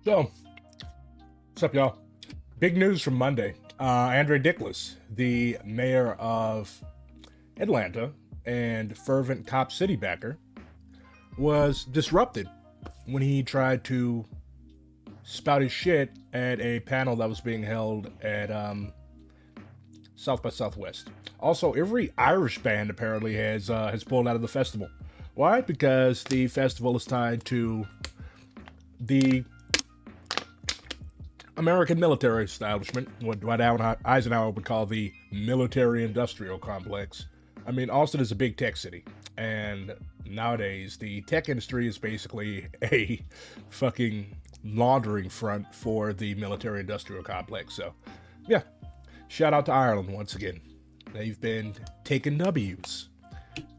So, what's up, y'all? Big news from Monday. Andre Dickas, the mayor of Atlanta and fervent Cop City backer, was disrupted when he tried to spout his shit at a panel that was being held at South by Southwest. Also, every Irish band apparently has pulled out of the festival. Why? Because the festival is tied to the American military establishment, what Eisenhower would call the military-industrial complex. I mean, Austin is a big tech city, and nowadays the tech industry is basically a fucking laundering front for the military-industrial complex. So, yeah, shout out to Ireland once again. They've been taking W's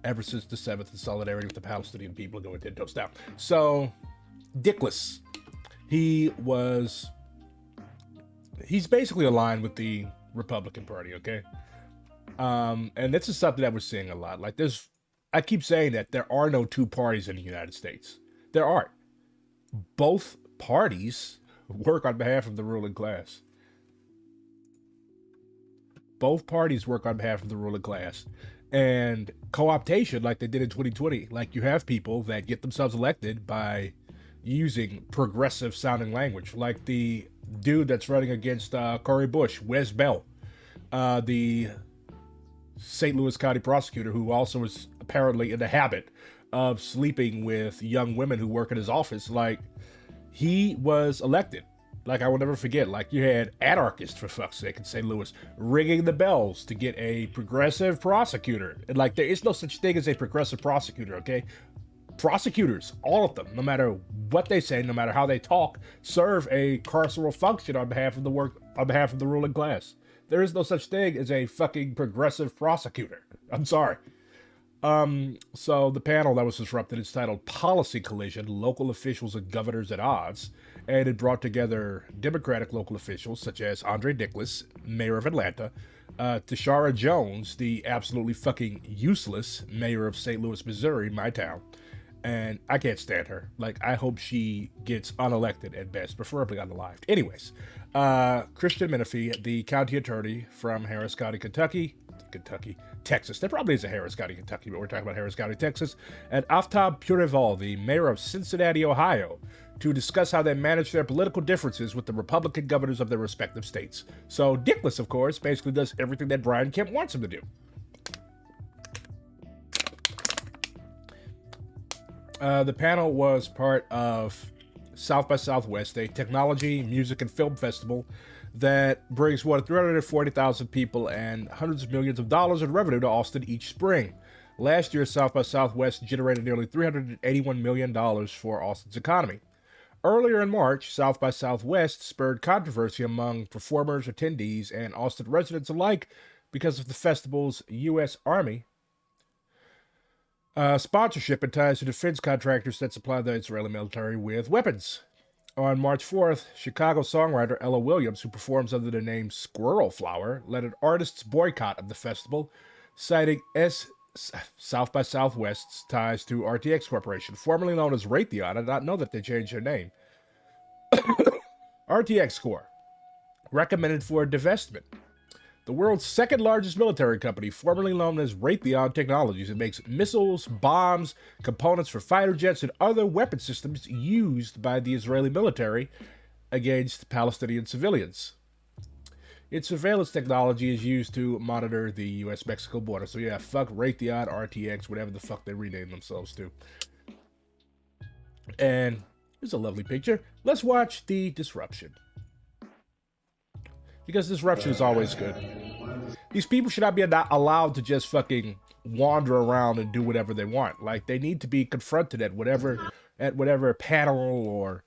ever since the 7th in solidarity with the Palestinian people going 10 toes down. So, Dickless, he's basically aligned with the Republican Party, okay? And this is something that we're seeing a lot. Like I keep saying that there are no two parties in the United States. There aren't. Both parties work on behalf of the ruling class. Both parties work on behalf of the ruling class. And co-optation, like they did in 2020, like you have people that get themselves elected by using progressive sounding language, like the dude that's running against Cory Bush, Wes Bell, the St. Louis County prosecutor, who also is apparently in the habit of sleeping with young women who work in his office. Like, he was elected. Like, I will never forget, like, you had anarchists, for fuck's sake, in St. Louis, ringing the bells to get a progressive prosecutor. And, like, there is no such thing as a progressive prosecutor, okay? Prosecutors, all of them, no matter what they say, no matter how they talk, serve a carceral function on behalf of the ruling class. There is no such thing as a fucking progressive prosecutor. I'm sorry. So the panel that was disrupted is titled Policy Collision, Local Officials and Governors at Odds, and it brought together Democratic local officials such as Andre Dickas, mayor of Atlanta, Tashara Jones, the absolutely fucking useless mayor of St. Louis, Missouri, my town, and I can't stand her. Like, I hope she gets unelected at best, preferably unalived. Anyways, Christian Menifee, the county attorney from Harris County, Texas. There probably is a Harris County, Kentucky, but we're talking about Harris County, Texas. And Aftab Purival, the mayor of Cincinnati, Ohio, to discuss how they manage their political differences with the Republican governors of their respective states. So Dickless, of course, basically does everything that Brian Kemp wants him to do. The panel was part of South by Southwest, a technology, music, and film festival that brings 340,000 people and hundreds of millions of dollars in revenue to Austin each spring. Last year, South by Southwest generated nearly $381 million for Austin's economy. Earlier in March, South by Southwest spurred controversy among performers, attendees, and Austin residents alike because of the festival's U.S. Army sponsorship and ties to defense contractors that supply the Israeli military with weapons. On March 4th, Chicago songwriter Ella Williams, who performs under the name Squirrel Flower, led an artists' boycott of the festival, citing South by Southwest's ties to RTX Corporation, formerly known as Raytheon. I did not know that they changed their name. RTX Corp, recommended for divestment. The world's second largest military company, formerly known as Raytheon Technologies, it makes missiles, bombs, components for fighter jets, and other weapon systems used by the Israeli military against Palestinian civilians. Its surveillance technology is used to monitor the U.S.-Mexico border. So yeah, fuck Raytheon, RTX, whatever the fuck they rename themselves to. And here's a lovely picture. Let's watch the disruption. Because disruption is always good. These people should not be allowed to just fucking wander around and do whatever they want. Like, they need to be confronted at whatever panel or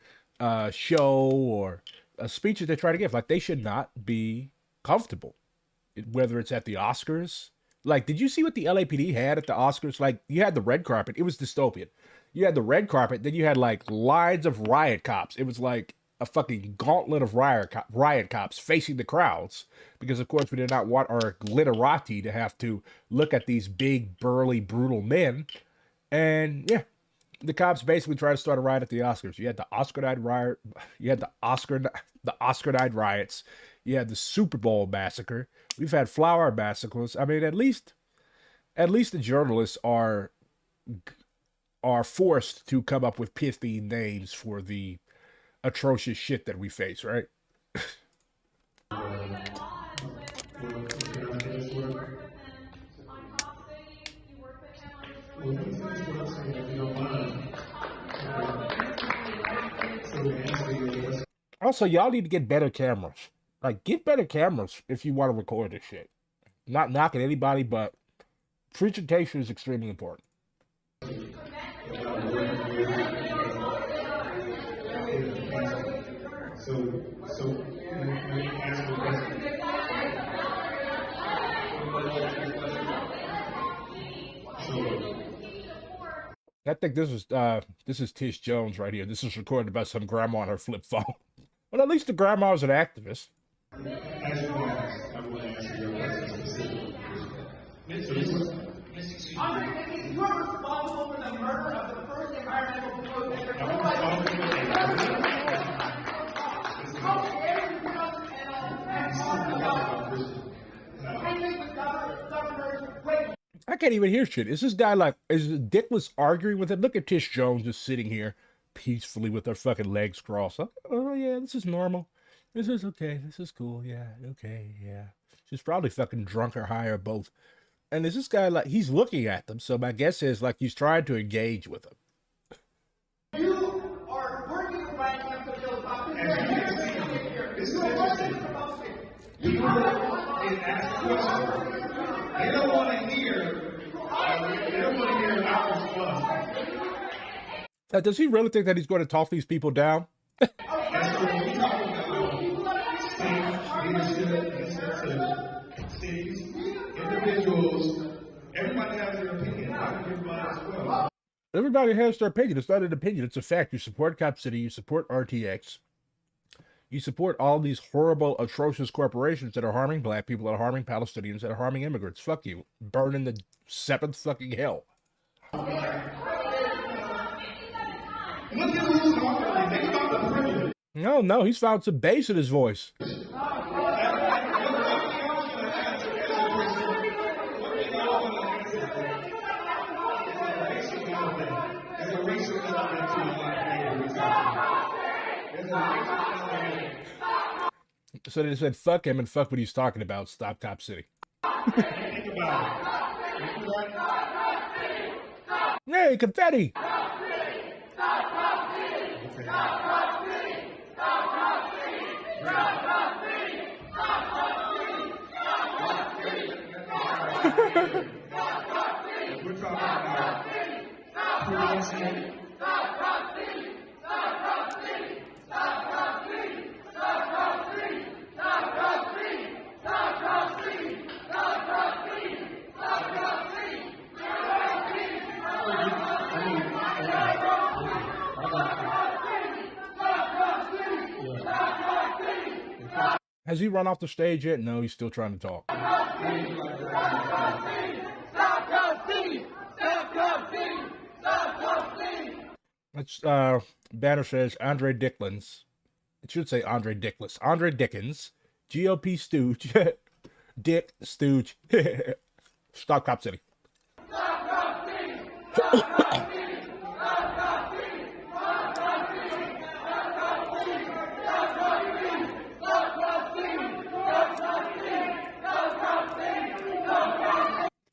show or a speech that they try to give. Like, they should not be comfortable. Whether it's at the Oscars. Like, did you see what the LAPD had at the Oscars? Like, you had the red carpet. It was dystopian. You had the red carpet. Then you had, like, lines of riot cops. It was like a fucking gauntlet of riot cops facing the crowds, because of course we did not want our glitterati to have to look at these big, burly, brutal men. And yeah, The cops basically tried to start a riot at the Oscars. You had the Oscar night riot. You had the Oscar night riots. You had the Super Bowl massacre. We've had flower massacres. I mean, at least the journalists are forced to come up with pithy names for the atrocious shit that we face, right? Also, y'all need to get better cameras. Like, get better cameras if you want to record this shit. Not knocking anybody, but presentation is extremely important. I think this is Tish Jones right here. This is recorded by some grandma on her flip phone. But at least the grandma is an activist. You are responsible for the murder of the first environmental protester. I can't even hear shit. Is this guy like, is Dickas arguing with him? Look at Tish Jones just sitting here peacefully with her fucking legs crossed. Oh, yeah, this is normal. This is okay. This is cool. Yeah, okay, yeah. She's probably fucking drunk or high or both. And is this guy like, he's looking at them, so my guess is like he's trying to engage with them. You are working with my council bill about this. You they don't want to hear our response. Does he really think that he's going to talk these people down? Individuals, everybody has their opinion. Everybody has their opinion. It's not an opinion. It's a fact. You support Cop City. You support RTX. You support all these horrible, atrocious corporations that are harming black people, that are harming Palestinians, that are harming immigrants. Fuck you. Burn in the seventh fucking hell. No, he's found some bass in his voice. So they said, fuck him and fuck what he's talking about. Stop Cop City. Hey, confetti! Has he run off the stage yet? No, he's still trying to talk. That's banner says Andre Dickens. It should say Andre Dickless. Andre Dickens, GOP stooge, Dick stooge. Stop Cop City.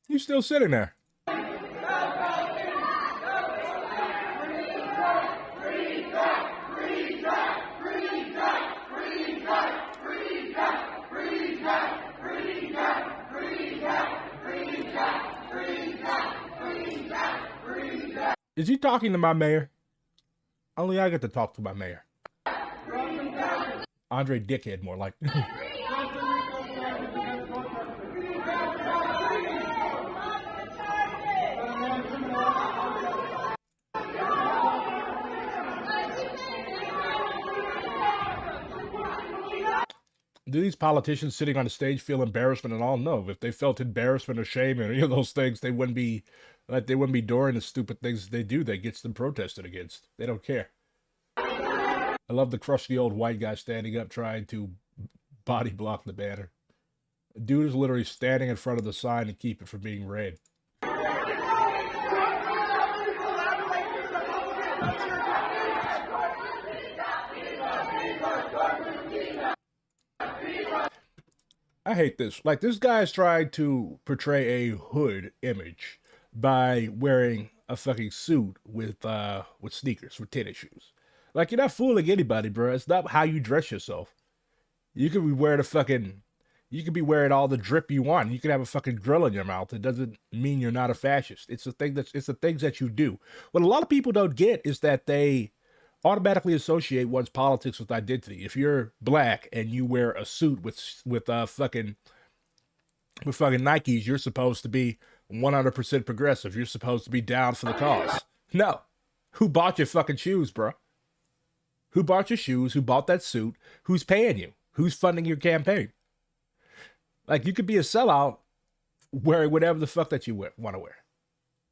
You still sitting there? Is he talking to my mayor? Only I get to talk to my mayor. Andre Dickhead, more like. Do these politicians sitting on the stage feel embarrassment at all? No. If they felt embarrassment or shame or any of those things, they wouldn't be doing the stupid things they do that gets them protested against. They don't care. I love the crusty old white guy standing up trying to body block the banner. Dude is literally standing in front of the sign to keep it from being read. I hate this. Like, this guy's trying to portray a hood image by wearing a fucking suit with sneakers, with tennis shoes. Like, you're not fooling anybody, bro. It's not how you dress yourself. You could be wearing all the drip you want. You could have a fucking grill in your mouth. It doesn't mean you're not a fascist. It's the things that you do. What a lot of people don't get is that they automatically associate one's politics with identity. If you're black and you wear a suit with fucking Nikes, you're supposed to be 100% progressive. You're supposed to be down for the cause. No. Who bought your fucking shoes, bro? Who bought your shoes? Who bought that suit? Who's paying you? Who's funding your campaign? Like, you could be a sellout wearing whatever the fuck that you want to wear.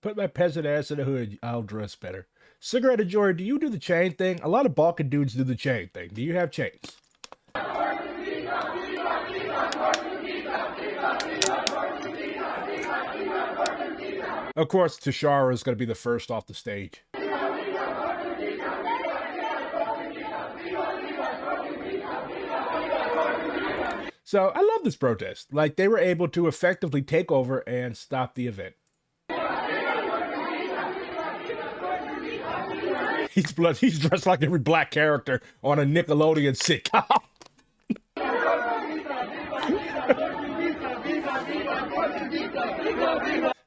Put my peasant ass in the hood, I'll dress better. Cigarette enjoyer, do you do the chain thing? A lot of Balkan dudes do the chain thing. Do you have chains? Of course, Tashara is going to be the first off the stage. So I love this protest. Like, they were able to effectively take over and stop the event. He's dressed like every black character on a Nickelodeon sitcom.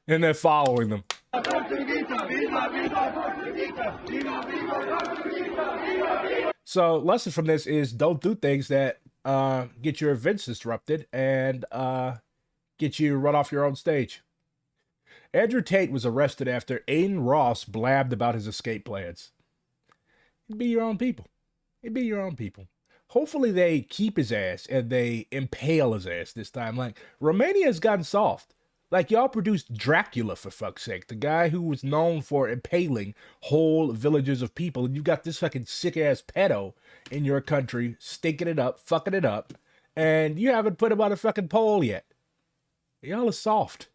And they're following them. So, lesson from this is don't do things that get your events disrupted and get you run off your own stage. Andrew Tate was arrested after Aiden Ross blabbed about his escape plans. It'd be your own people. It'd be your own people. Hopefully they keep his ass and they impale his ass this time. Like, Romania has gotten soft. Like, y'all produced Dracula, for fuck's sake. The guy who was known for impaling whole villages of people. And you got this fucking sick-ass pedo in your country, stinking it up, fucking it up. And you haven't put him on a fucking pole yet. Y'all are soft.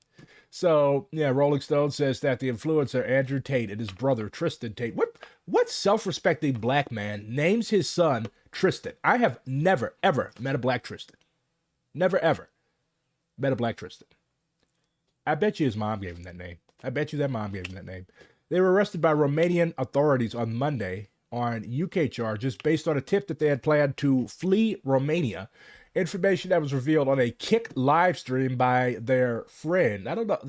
So, yeah, Rolling Stone says that the influencer Andrew Tate and his brother Tristan Tate. What self-respecting black man names his son Tristan? I have never, ever met a black Tristan. Never, ever met a black Tristan. I bet you his mom gave him that name. I bet you that mom gave him that name. They were arrested by Romanian authorities on Monday on UK charges based on a tip that they had planned to flee Romania. Information that was revealed on a Kick live stream by their friend. I don't know.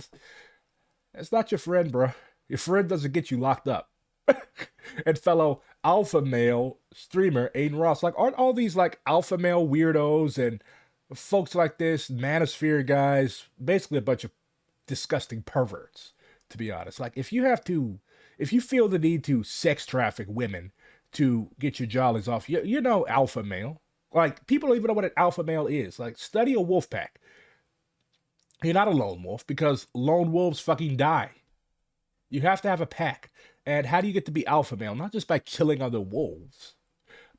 That's not your friend, bro. Your friend doesn't get you locked up. And fellow alpha male streamer Aiden Ross. Like, aren't all these like alpha male weirdos and folks like this, manosphere guys, basically a bunch of disgusting perverts, to be honest. Like, if you feel the need to sex traffic women to get your jollies off, you know alpha male. Like, people don't even know what an alpha male is. Like, study a wolf pack. You're not a lone wolf because lone wolves fucking die. You have to have a pack. And how do you get to be alpha male? Not just by killing other wolves,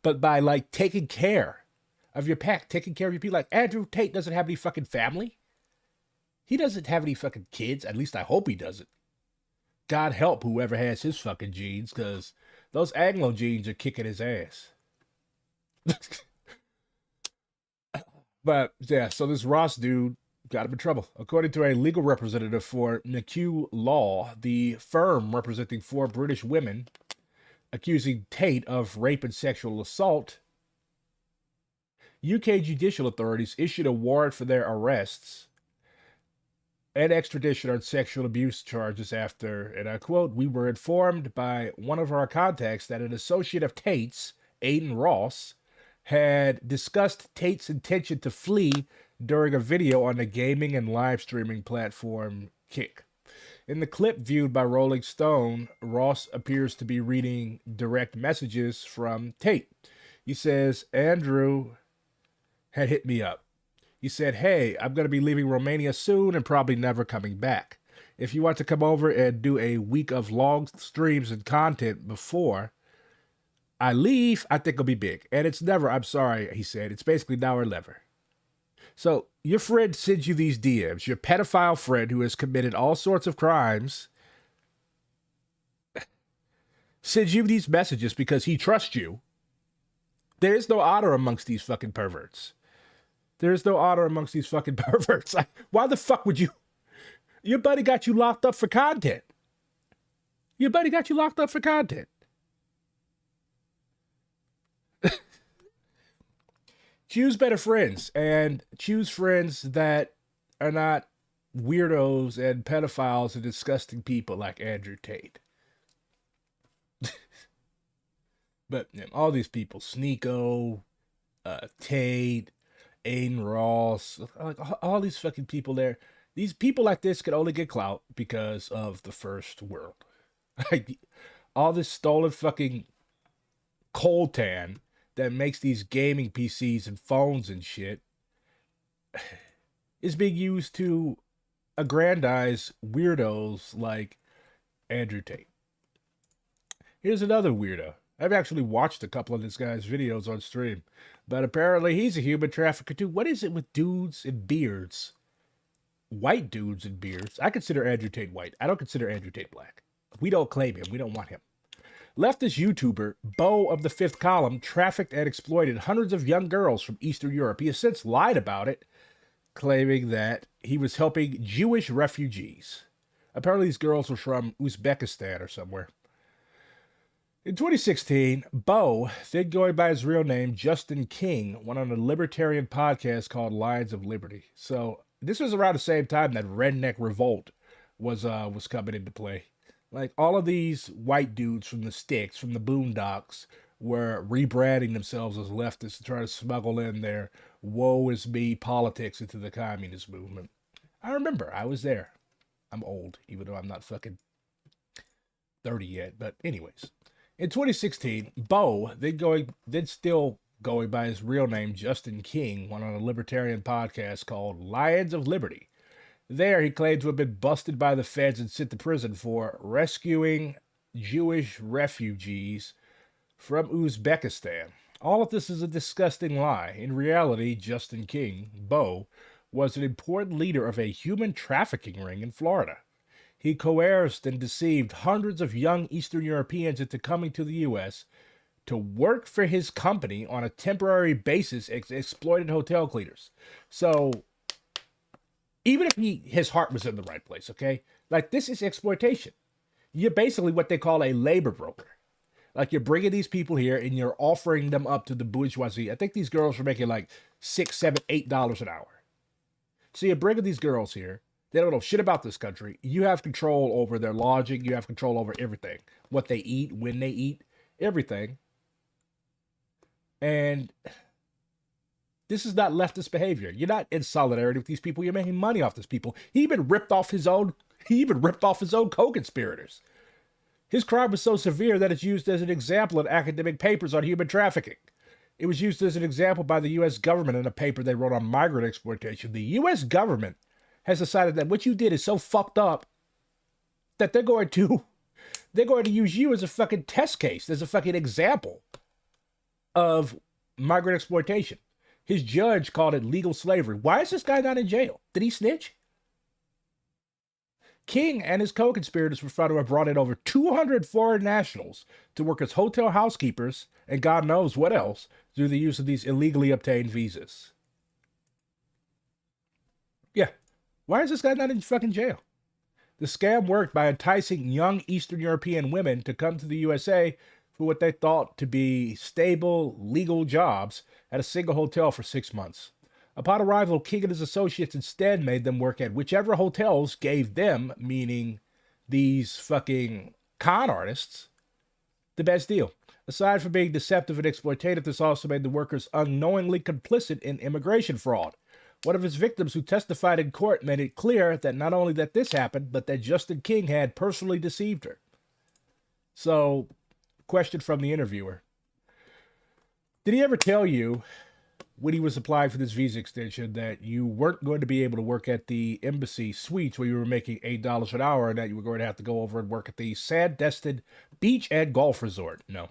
but by, like, taking care of your pack, taking care of your people. Like, Andrew Tate doesn't have any fucking family. He doesn't have any fucking kids. At least I hope he doesn't. God help whoever has his fucking genes, because those Anglo genes are kicking his ass. But, yeah, so this Ross dude got him in trouble. According to a legal representative for NQ Law, the firm representing 4 British women accusing Tate of rape and sexual assault, UK judicial authorities issued a warrant for their arrests and extradition on sexual abuse charges after, and I quote, "We were informed by one of our contacts that an associate of Tate's, Aiden Ross, had discussed Tate's intention to flee during a video on the gaming and live streaming platform Kick. In the clip viewed by Rolling Stone, Ross appears to be reading direct messages from Tate. He says, Andrew had hit me up. He said, "Hey, I'm going to be leaving Romania soon and probably never coming back. If you want to come over and do a week of long streams and content before I leave, I think it'll be big. And it's never, I'm sorry," he said. "It's basically now or never." So your friend sends you these DMs, your pedophile friend who has committed all sorts of crimes sends you these messages because he trusts you. There is no honor amongst these fucking perverts. There is no honor amongst these fucking perverts. Why the fuck would you? Your buddy got you locked up for content. Your buddy got you locked up for content. Choose better friends, and choose friends that are not weirdos and pedophiles and disgusting people like Andrew Tate. But all these people, Sneeko, Tate, Aiden Ross, like all these fucking people there. These people like this could only get clout because of the first world. Like all this stolen fucking coltan that makes these gaming PCs and phones and shit is being used to aggrandize weirdos like Andrew Tate. Here's another weirdo. I've actually watched a couple of this guy's videos on stream, but apparently he's a human trafficker too. What is it with dudes and beards? White dudes and beards. I consider Andrew Tate white. I don't consider Andrew Tate black. We don't claim him. We don't want him. Leftist YouTuber Bo of the Fifth Column trafficked and exploited hundreds of young girls from Eastern Europe. He has since lied about it, claiming that he was helping Jewish refugees. Apparently these girls were from Uzbekistan or somewhere. In 2016, Bo, then going by his real name, Justin King, went on a libertarian podcast called Lions of Liberty. So this was around the same time that Redneck Revolt was coming into play. Like all of these white dudes from the sticks, from the boondocks, were rebranding themselves as leftists to try to smuggle in their woe is me politics into the communist movement. I remember, I was there. I'm old, even though I'm not fucking 30 yet. But anyways, in 2016, Bo, then still going by his real name, Justin King, went on a libertarian podcast called Lions of Liberty. There, he claimed to have been busted by the feds and sent to prison for rescuing Jewish refugees from Uzbekistan. All of this is a disgusting lie. In reality, Justin King, Bo, was an important leader of a human trafficking ring in Florida. He coerced and deceived hundreds of young Eastern Europeans into coming to the U.S. to work for his company on a temporary basis as exploited hotel cleaners. So even if his heart was in the right place, okay? Like, this is exploitation. You're basically what they call a labor broker. Like, you're bringing these people here and you're offering them up to the bourgeoisie. I think these girls were making like $6, $7, $8 an hour. So you're bringing these girls here. They don't know shit about this country. You have control over their lodging. You have control over everything. What they eat, when they eat, everything. And this is not leftist behavior. You're not in solidarity with these people. You're making money off these people. He even ripped off his own co-conspirators. His crime was so severe that it's used as an example in academic papers on human trafficking. It was used as an example by the U.S. government in a paper they wrote on migrant exploitation. The U.S. government has decided that what you did is so fucked up that they're going to use you as a fucking test case, as a fucking example of migrant exploitation. His judge called it legal slavery. Why is this guy not in jail? Did he snitch? King and his co-conspirators were found to have brought in over 200 foreign nationals to work as hotel housekeepers and God knows what else through the use of these illegally obtained visas. Yeah. Why is this guy not in fucking jail? The scam worked by enticing young Eastern European women to come to the USA for what they thought to be stable, legal jobs at a single hotel for 6 months. Upon arrival, King and his associates instead made them work at whichever hotels gave them, meaning these fucking con artists, the best deal. Aside from being deceptive and exploitative, this also made the workers unknowingly complicit in immigration fraud. One of his victims who testified in court made it clear that not only that this happened, but that Justin King had personally deceived her. So, question from the interviewer. Did he ever tell you when he was applying for this visa extension that you weren't going to be able to work at the embassy suites where you were making $8 an hour and that you were going to have to go over and work at the Sandestin Beach and Golf Resort. No.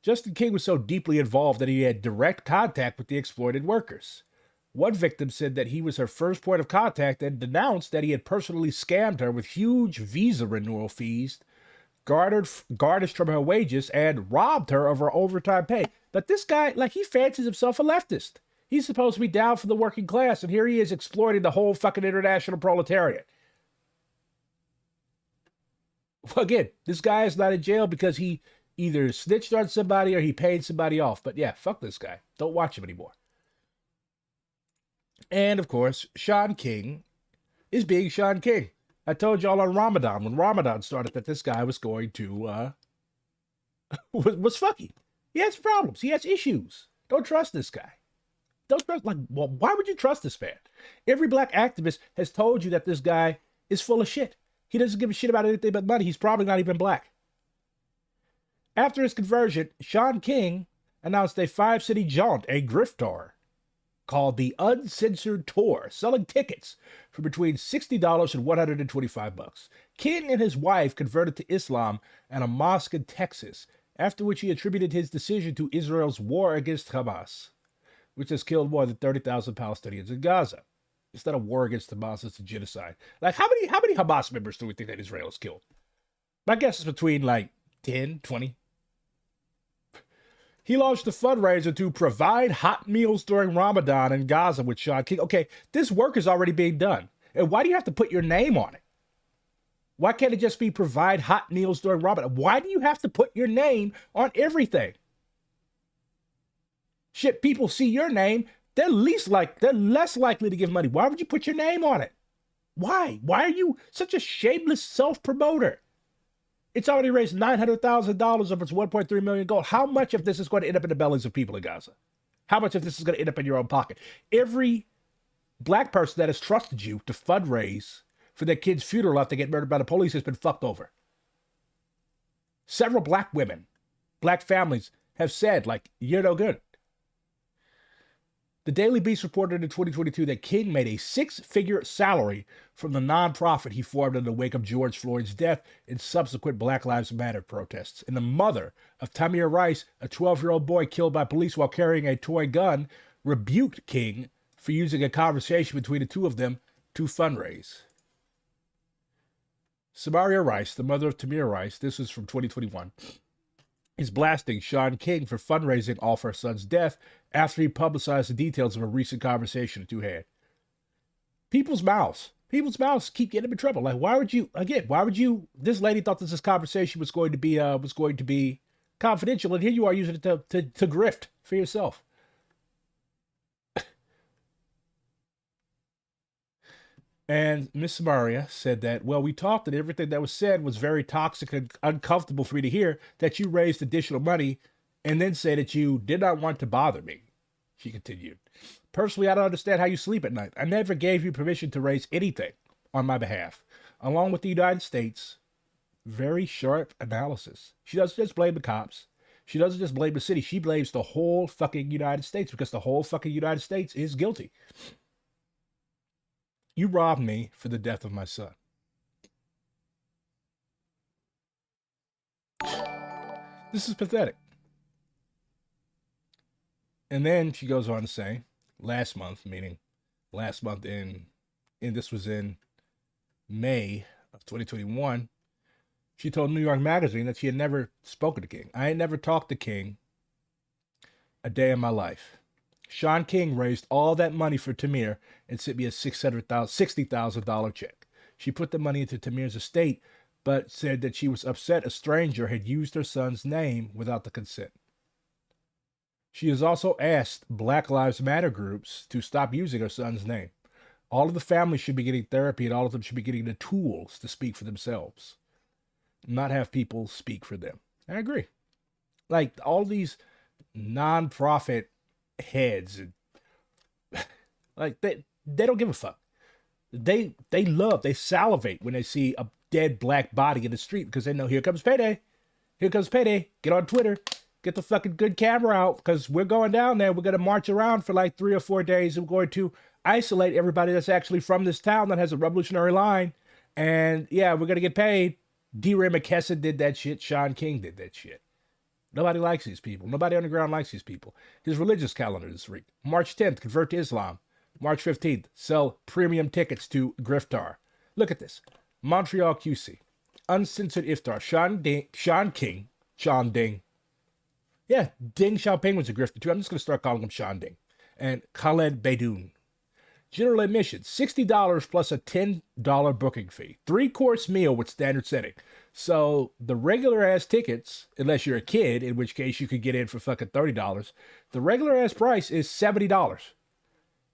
Justin King was so deeply involved that he had direct contact with the exploited workers. One victim said that he was her first point of contact and denounced that he had personally scammed her with huge visa renewal fees, garnished from her wages, and robbed her of her overtime pay. But this guy, like, he fancies himself a leftist. He's supposed to be down for the working class, and here he is exploiting the whole fucking international proletariat. Again, this guy is not in jail because he either snitched on somebody or he paid somebody off. But yeah, fuck this guy. Don't watch him anymore. And, of course, Shaun King is being Shaun King. I told y'all on Ramadan, when Ramadan started, that this guy was going to, was fucky. He has problems. He has issues. Don't trust this guy. Don't trust, like, well, why would you trust this man? Every black activist has told you that this guy is full of shit. He doesn't give a shit about anything but money. He's probably not even black. After his conversion, Shaun King announced a 5-city jaunt, a Griftar, called the Uncensored Tour, selling tickets for between $60 and $125. King and his wife converted to Islam at a mosque in Texas, after which he attributed his decision to Israel's war against Hamas, which has killed more than 30,000 Palestinians in Gaza. It's not a war against Hamas, it's a genocide. Like, how many Hamas members do we think that Israel has killed? My guess is between, like, 10, 20. He launched a fundraiser to provide hot meals during Ramadan in Gaza with Shaun King. Okay, this work is already being done. And why do you have to put your name on it? Why can't it just be provide hot meals during Ramadan? Why do you have to put your name on everything? Shit, people see your name, they're less likely to give money. Why would you put your name on it? Why? Why are you such a shameless self-promoter? It's already raised $900,000 of its $1.3 million goal. How much of this is going to end up in the bellies of people in Gaza? How much of this is going to end up in your own pocket? Every black person that has trusted you to fundraise for their kid's funeral after they get murdered by the police has been fucked over. Several black women, black families have said, like, you're no good. The Daily Beast reported in 2022 that King made a 6-figure salary from the nonprofit he formed in the wake of George Floyd's death and subsequent Black Lives Matter protests. And the mother of Tamir Rice, a 12-year-old boy killed by police while carrying a toy gun, rebuked King for using a conversation between the two of them to fundraise. Samaria Rice, the mother of Tamir Rice, this is from 2021, is blasting Shaun King for fundraising off her son's death after he publicized the details of a recent conversation the two had. People's mouths keep getting in trouble. Like, why would you, this lady thought this conversation was going to be confidential, and here you are using it to grift for yourself. And Miss Samaria said that, well, we talked and everything that was said was very toxic and uncomfortable for me to hear, that you raised additional money and then say that you did not want to bother me. She continued, personally, I don't understand how you sleep at night. I never gave you permission to raise anything on my behalf. Along with the United States, very sharp analysis. She doesn't just blame the cops. She doesn't just blame the city. She blames the whole fucking United States because the whole fucking United States is guilty. You robbed me for the death of my son. This is pathetic. And then she goes on to say, last month in this was in May of 2021, she told New York Magazine that she had never spoken to King. I had never talked to King a day in my life. Shaun King raised all that money for Tamir and sent me a $60,000 check. She put the money into Tamir's estate, but said that she was upset a stranger had used her son's name without the consent. She has also asked Black Lives Matter groups to stop using her son's name. All of the families should be getting therapy, and all of them should be getting the tools to speak for themselves, not have people speak for them. I agree. Like, all these non-profit heads, and like, they don't give a fuck. They salivate when they see a dead black body in the street because they know here comes payday. Get on Twitter, Get the fucking good camera out, because we're going down there. We're going to march around for like 3 or 4 days. And we're going to isolate everybody that's actually from this town that has a revolutionary line. And yeah, we're going to get paid. D. Ray McKesson did that shit. Shaun King did that shit. Nobody likes these people. Nobody on the ground likes these people. His religious calendar this week. March 10th, convert to Islam. March 15th, sell premium tickets to Griftar. Look at this. Montreal QC. Uncensored Iftar. Shaun King. Shaun Ding. Yeah, Ding Xiaoping was a grifter too. I'm just going to start calling him Shaun Ding. And Khaled Beydoun. General admission, $60 plus a $10 booking fee. 3-course meal with standard setting. So the regular ass tickets, unless you're a kid, in which case you could get in for fucking $30, the regular ass price is $70.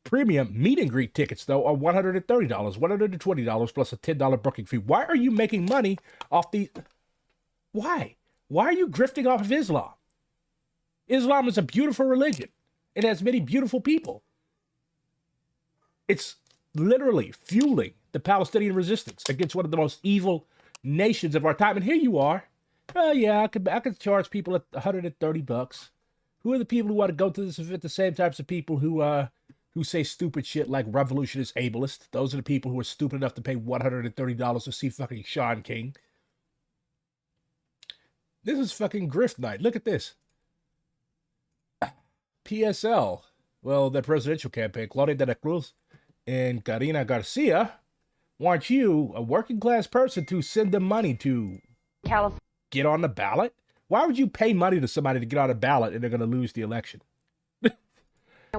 Premium meet and greet tickets, though, are $130, $120 plus a $10 booking fee. Why are you making money off these? Why? Why are you grifting off of Islam? Islam is a beautiful religion. It has many beautiful people. It's literally fueling the Palestinian resistance against one of the most evil nations of our time. And here you are. Oh yeah, I could charge people at $130. Who are the people who want to go to this event? The same types of people who say stupid shit like revolution is ableist. Those are the people who are stupid enough to pay $130 to see fucking Shaun King. This is fucking grift night. Look at this. PSL. Well, the presidential campaign, Claudia de la Cruz and Karina Garcia, want you, a working class person, to send them money to California. Get on the ballot? Why would you pay money to somebody to get on a ballot and they're going to lose the election?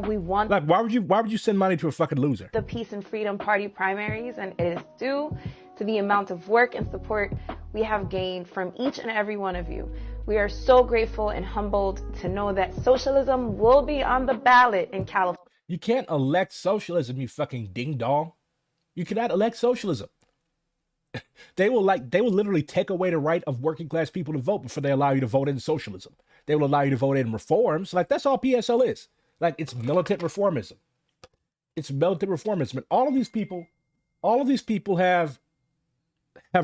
We want, like, why would you send money to a fucking loser? The Peace and Freedom Party primaries, and it is due to the amount of work and support we have gained from each and every one of you. We are so grateful and humbled to know that socialism will be on the ballot in California. You can't elect socialism, you fucking ding dong. You cannot elect socialism. They will literally take away the right of working class people to vote before they allow you to vote in socialism. They will allow you to vote in reforms. Like, that's all PSL is. Like, it's militant reformism. It's militant reformism. And all of these people have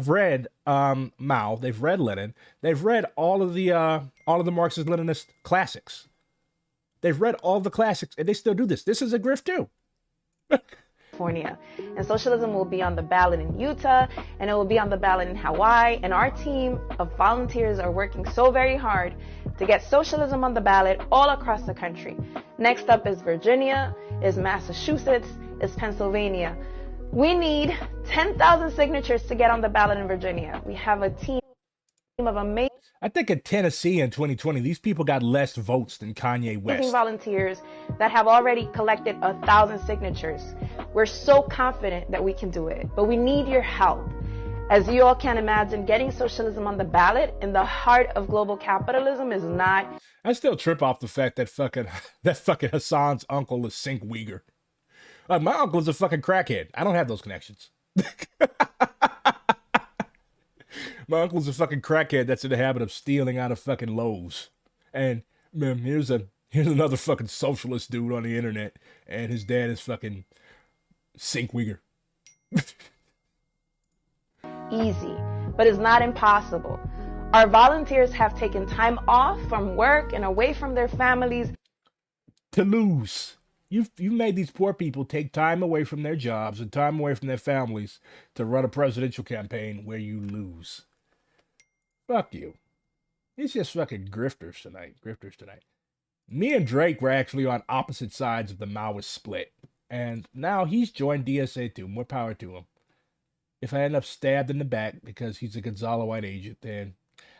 read Mao, they've read Lenin, they've read all of the Marxist-Leninist classics. They've read all the classics, and they still do this. This is a grift too. California. And socialism will be on the ballot in Utah, and it will be on the ballot in Hawaii. And our team of volunteers are working so very hard to get socialism on the ballot all across the country. Next up is Virginia, is Massachusetts, is Pennsylvania. We need 10,000 signatures to get on the ballot in Virginia. We have a team of amazing, I think in Tennessee in 2020, these people got less votes than Kanye West. Volunteers that have already collected 1,000 signatures. We're so confident that we can do it, but we need your help. As you all can imagine, getting socialism on the ballot in the heart of global capitalism is not. I still trip off the fact that fucking Hassan's uncle is Sink Uyghur. My uncle is a fucking crackhead. I don't have those connections. My uncle's a fucking crackhead that's in the habit of stealing out of fucking Lowe's. And man, here's another fucking socialist dude on the internet, and his dad is fucking Sink Uyghur. Easy, but it's not impossible. Our volunteers have taken time off from work and away from their families to lose. You've made these poor people take time away from their jobs and time away from their families to run a presidential campaign where you lose. Fuck you. It's just fucking grifters tonight. Me and Drake were actually on opposite sides of the Maoist split. And now he's joined DSA too. More power to him. If I end up stabbed in the back because he's a Gonzalo White agent, then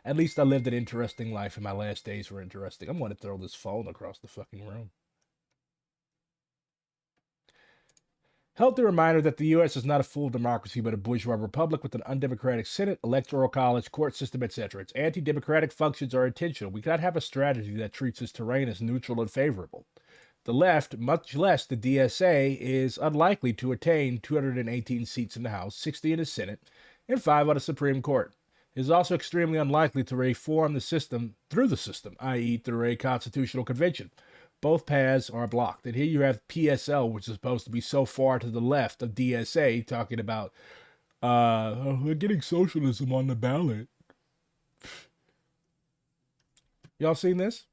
at least I lived an interesting life and my last days were interesting. I'm going to throw this phone across the fucking room. Healthy reminder that the U.S. is not a full democracy, but a bourgeois republic with an undemocratic Senate, electoral college, court system, etc. Its anti-democratic functions are intentional. We cannot have a strategy that treats this terrain as neutral and favorable. The left, much less the DSA, is unlikely to attain 218 seats in the House, 60 in the Senate, and 5 on the Supreme Court. It is also extremely unlikely to reform the system through the system, i.e. through a constitutional convention. Both paths are blocked. And here you have PSL, which is supposed to be so far to the left of DSA, talking about, we're getting socialism on the ballot. Y'all seen this?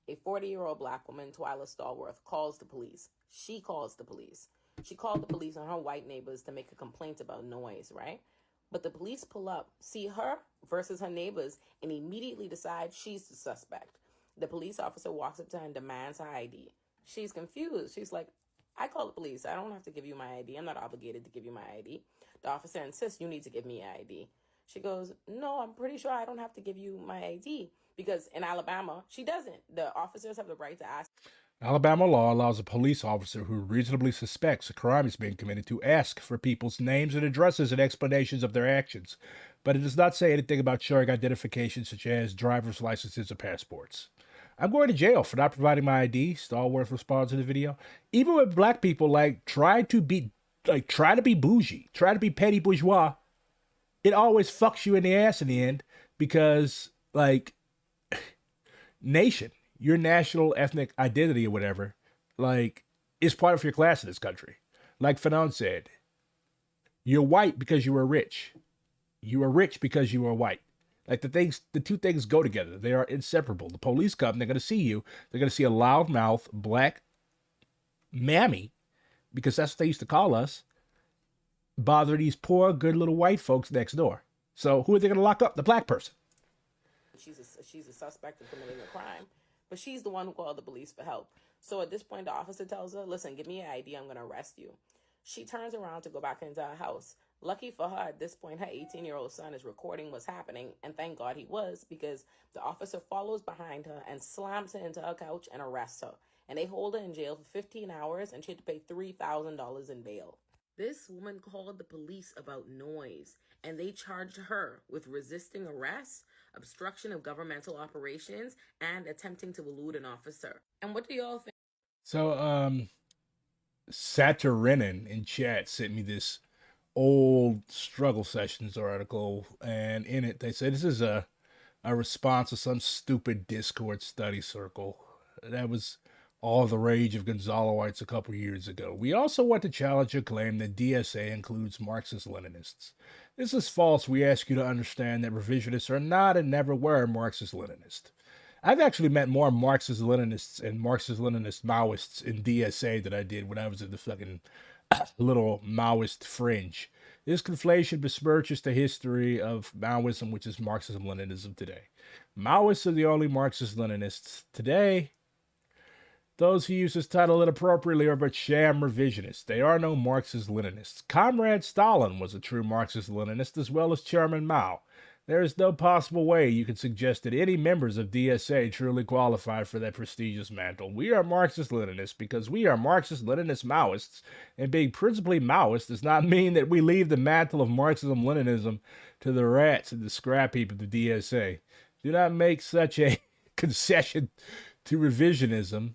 A 40-year-old black woman, Twilightstalworth, calls the police. She calls the police. She called the police on her white neighbors to make a complaint about noise, right? But the police pull up, see her versus her neighbors, and immediately decide she's the suspect. The police officer walks up to her and demands her ID. She's confused. She's like, I call the police. I don't have to give you my ID. I'm not obligated to give you my ID. The officer insists, you need to give me your ID. She goes, no, I'm pretty sure I don't have to give you my ID. Because in Alabama, she doesn't. The officers have the right to ask. Alabama law allows a police officer who reasonably suspects a crime is being committed to ask for people's names and addresses and explanations of their actions, but it does not say anything about showing identification such as driver's licenses or passports. I'm going to jail for not providing my ID, Stallworth responds in the video. Even when black people try to be bougie, try to be petty bourgeois, it always fucks you in the ass in the end because nation, your national ethnic identity or whatever, is part of your class in this country. Like Fanon said, you're white because you were rich. You are rich because you are white. The two things go together. They are inseparable. The police come, they're going to see you. They're going to see a loudmouth black mammy, because that's what they used to call us, bother these poor, good little white folks next door. So who are they going to lock up? The black person. She's a suspect of committing a crime, but she's the one who called the police for help. So at this point, the officer tells her, listen, give me your ID. I'm going to arrest you. She turns around to go back into her house. Lucky for her, at this point, her 18-year-old son is recording what's happening, and thank God he was, because the officer follows behind her and slams her into her couch and arrests her. And they hold her in jail for 15 hours, and she had to pay $3,000 in bail. This woman called the police about noise, and they charged her with resisting arrest, obstruction of governmental operations, and attempting to elude an officer. And what do y'all think? So, Saturinin in chat sent me this old Struggle Sessions article, and in it they say this is a response to some stupid Discord study circle. That was all the rage of Gonzaloites a couple years ago. We also want to challenge your claim that DSA includes Marxist-Leninists. This is false. We ask you to understand that revisionists are not and never were Marxist-Leninists. I've actually met more Marxist-Leninists and Marxist-Leninist Maoists in DSA than I did when I was in the fucking little Maoist fringe. This conflation besmirches the history of Maoism, which is Marxism-Leninism today. Maoists are the only Marxist-Leninists today. Those who use this title inappropriately are but sham revisionists. They are no Marxist-Leninists. Comrade Stalin was a true Marxist-Leninist as well as Chairman Mao. There is no possible way you can suggest that any members of DSA truly qualify for that prestigious mantle. We are Marxist-Leninists because we are Marxist-Leninist Maoists, and being principally Maoist does not mean that we leave the mantle of Marxism-Leninism to the rats and the scrap heap of the DSA. Do not make such a concession to revisionism.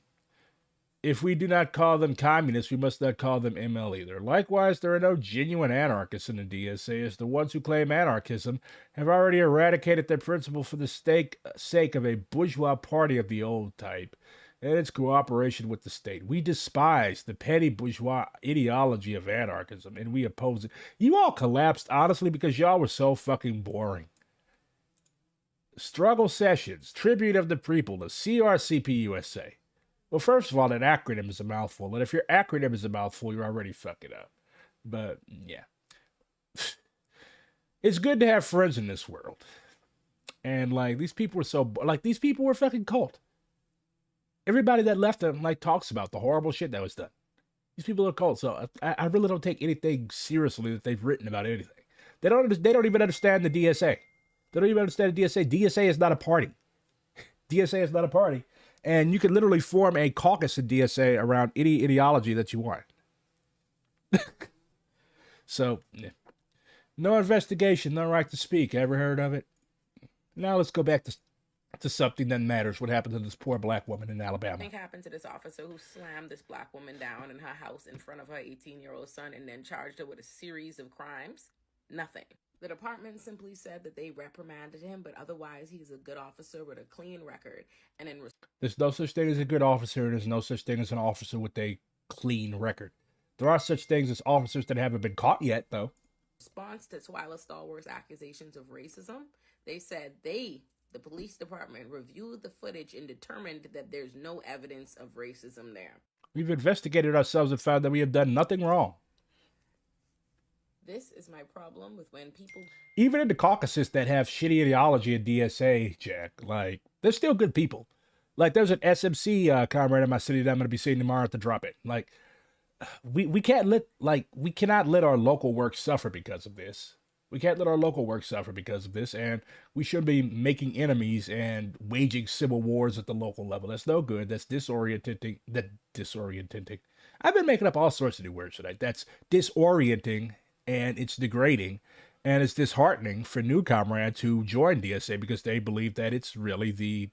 If we do not call them communists, we must not call them ML either. Likewise, there are no genuine anarchists in the DSA, as the ones who claim anarchism have already eradicated their principle for the sake of a bourgeois party of the old type and its cooperation with the state. We despise the petty bourgeois ideology of anarchism, and we oppose it. You all collapsed, honestly, because y'all were so fucking boring. Struggle Sessions, Tribute of the People, the CRCP USA. Well, first of all, that acronym is a mouthful. And if your acronym is a mouthful, you're already fucking up. But, yeah. It's good to have friends in this world. And, these people were these people were fucking cult. Everybody that left them, talks about the horrible shit that was done. These people are cult. So, I really don't take anything seriously that they've written about anything. They don't even understand the DSA. They don't even understand the DSA. DSA is not a party. DSA is not a party. And you can literally form a caucus in DSA around any ideology that you want. So, yeah. No investigation, no right to speak. Ever heard of it? Now let's go back to something that matters. What happened to this poor black woman in Alabama? What happened to this officer who slammed this black woman down in her house in front of her 18-year-old son and then charged her with a series of crimes? Nothing. The department simply said that they reprimanded him, but otherwise he's a good officer with a clean record. And there's no such thing as a good officer, and there's no such thing as an officer with a clean record. There are such things as officers that haven't been caught yet, though. In response to Twilightstalworth's accusations of racism, they said they The police department reviewed the footage and determined that there's no evidence of racism there. We've investigated ourselves and found that we have done nothing wrong. This is my problem with when people... Even in the Caucasus that have shitty ideology at DSA, Jack, like, they're still good people. Like, there's an SMC comrade in my city that I'm going to be seeing tomorrow at the Drop It. Like, we cannot let our local work suffer because of this. We can't let our local work suffer because of this, and we shouldn't be making enemies and waging civil wars at the local level. That's no good. That's disorienting. I've been making up all sorts of new words tonight. That's disorienting, and it's degrading, and it's disheartening for new comrades who join DSA because they believe that it's really the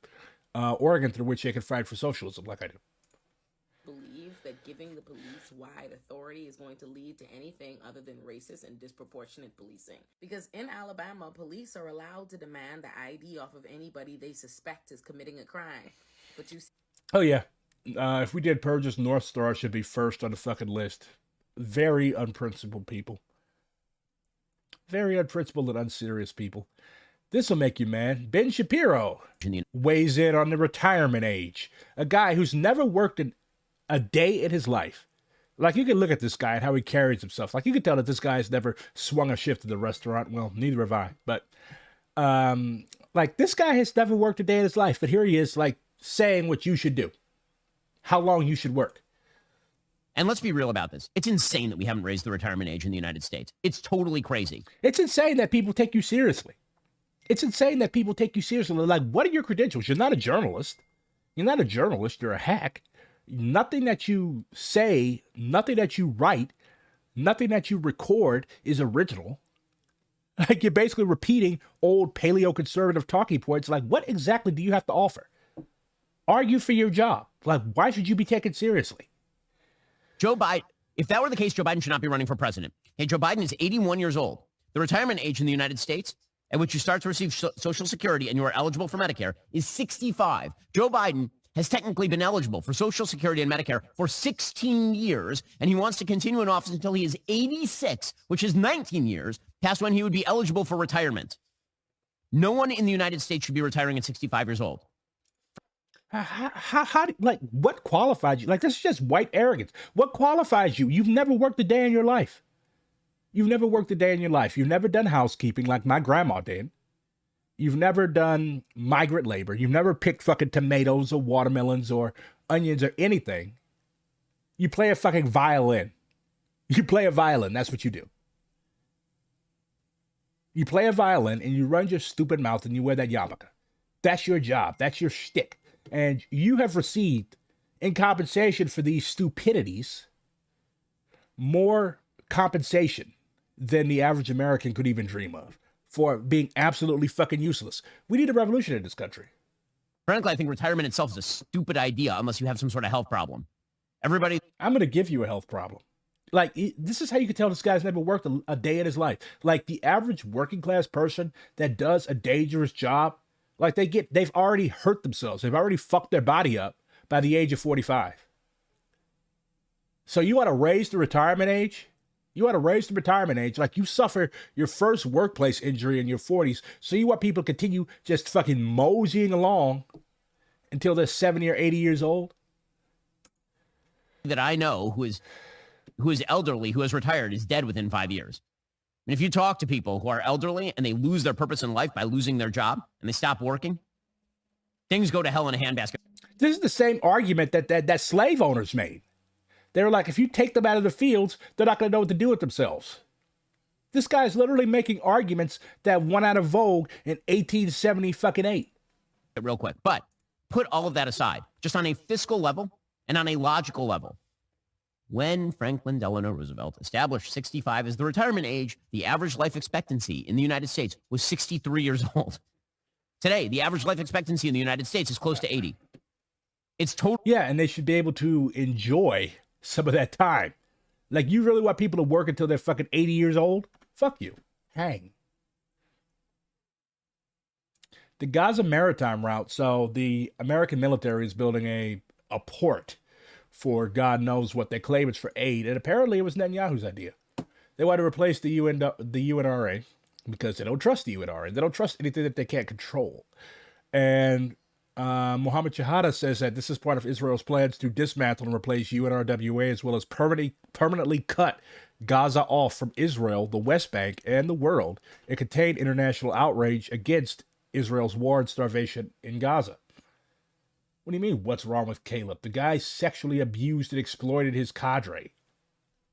organ through which they can fight for socialism, like I do. Believe that giving the police wide authority is going to lead to anything other than racist and disproportionate policing. Because in Alabama, police are allowed to demand the ID off of anybody they suspect is committing a crime. But you... Oh, yeah. If we did purges, North Star should be first on the fucking list. Very unprincipled people. Very unprincipled and unserious people. This will make you mad. Ben Shapiro weighs in on the retirement age. A guy who's never worked a day in his life. Like, you can look at this guy and how he carries himself. Like, you can tell that this guy's never swung a shift at the restaurant. Well, neither have I. But, like, this guy has never worked a day in his life. But here he is, like, saying what you should do. How long you should work. And let's be real about this. It's insane that we haven't raised the retirement age in the United States. It's totally crazy. It's insane that people take you seriously. It's insane that people take you seriously. Like, what are your credentials? You're not a journalist. You're not a journalist. You're a hack. Nothing that you say, nothing that you write, nothing that you record is original. Like, you're basically repeating old paleo-conservative talking points. Like, what exactly do you have to offer? Argue for your job. Like, why should you be taken seriously? Joe Biden, if that were the case, Joe Biden should not be running for president. Hey, Joe Biden is 81 years old. The retirement age in the United States at which you start to receive Social Security and you are eligible for Medicare is 65. Joe Biden has technically been eligible for Social Security and Medicare for 16 years, and he wants to continue in office until he is 86, which is 19 years past when he would be eligible for retirement. No one in the United States should be retiring at 65 years old. Like, what qualifies you? Like, this is just white arrogance. What qualifies you? You've never worked a day in your life. You've never worked a day in your life. You've never done housekeeping like my grandma did. You've never done migrant labor. You've never picked fucking tomatoes or watermelons or onions or anything. You play a fucking violin. You play a violin. That's what you do. You play a violin and you run your stupid mouth and you wear that yarmulke. That's your job. That's your shtick. And you have received, in compensation for these stupidities, more compensation than the average American could even dream of for being absolutely fucking useless. We need a revolution in this country. Frankly, I think retirement itself is a stupid idea unless you have some sort of health problem. Everybody... I'm going to give you a health problem. Like, this is how you can tell this guy's never worked a day in his life. Like, the average working class person that does a dangerous job, like, they've already hurt themselves. They've already fucked their body up by the age of 45. So you want to raise the retirement age? You want to raise the retirement age like you suffer your first workplace injury in your 40s. So you want people to continue just fucking moseying along until they're 70 or 80 years old? That I know who is elderly, who has retired, is dead within 5 years. And if you talk to people who are elderly and they lose their purpose in life by losing their job and they stop working, things go to hell in a handbasket. This is the same argument that slave owners made. They were like, if you take them out of the fields, they're not going to know what to do with themselves. This guy's literally making arguments that went out of vogue in 1878. Real quick, but put all of that aside, just on a fiscal level and on a logical level. When Franklin Delano Roosevelt established 65 as the retirement age, the average life expectancy in the United States was 63 years old. Today, the average life expectancy in the United States is close to 80. It's total. Yeah, and they should be able to enjoy some of that time. Like, you really want people to work until they're fucking 80 years old? Fuck you. Hang. The Gaza Maritime route. So the American military is building a port for God knows what. They claim it's for aid. And apparently it was Netanyahu's idea. They want to replace the UNRA because they don't trust the UNRA. They don't trust anything that they can't control. And Mohammed Shahada says that this is part of Israel's plans to dismantle and replace UNRWA, as well as permanently cut Gaza off from Israel, the West Bank, and the world, and contain international outrage against Israel's war and starvation in Gaza. What do you mean, what's wrong with Caleb? The guy sexually abused and exploited his cadre.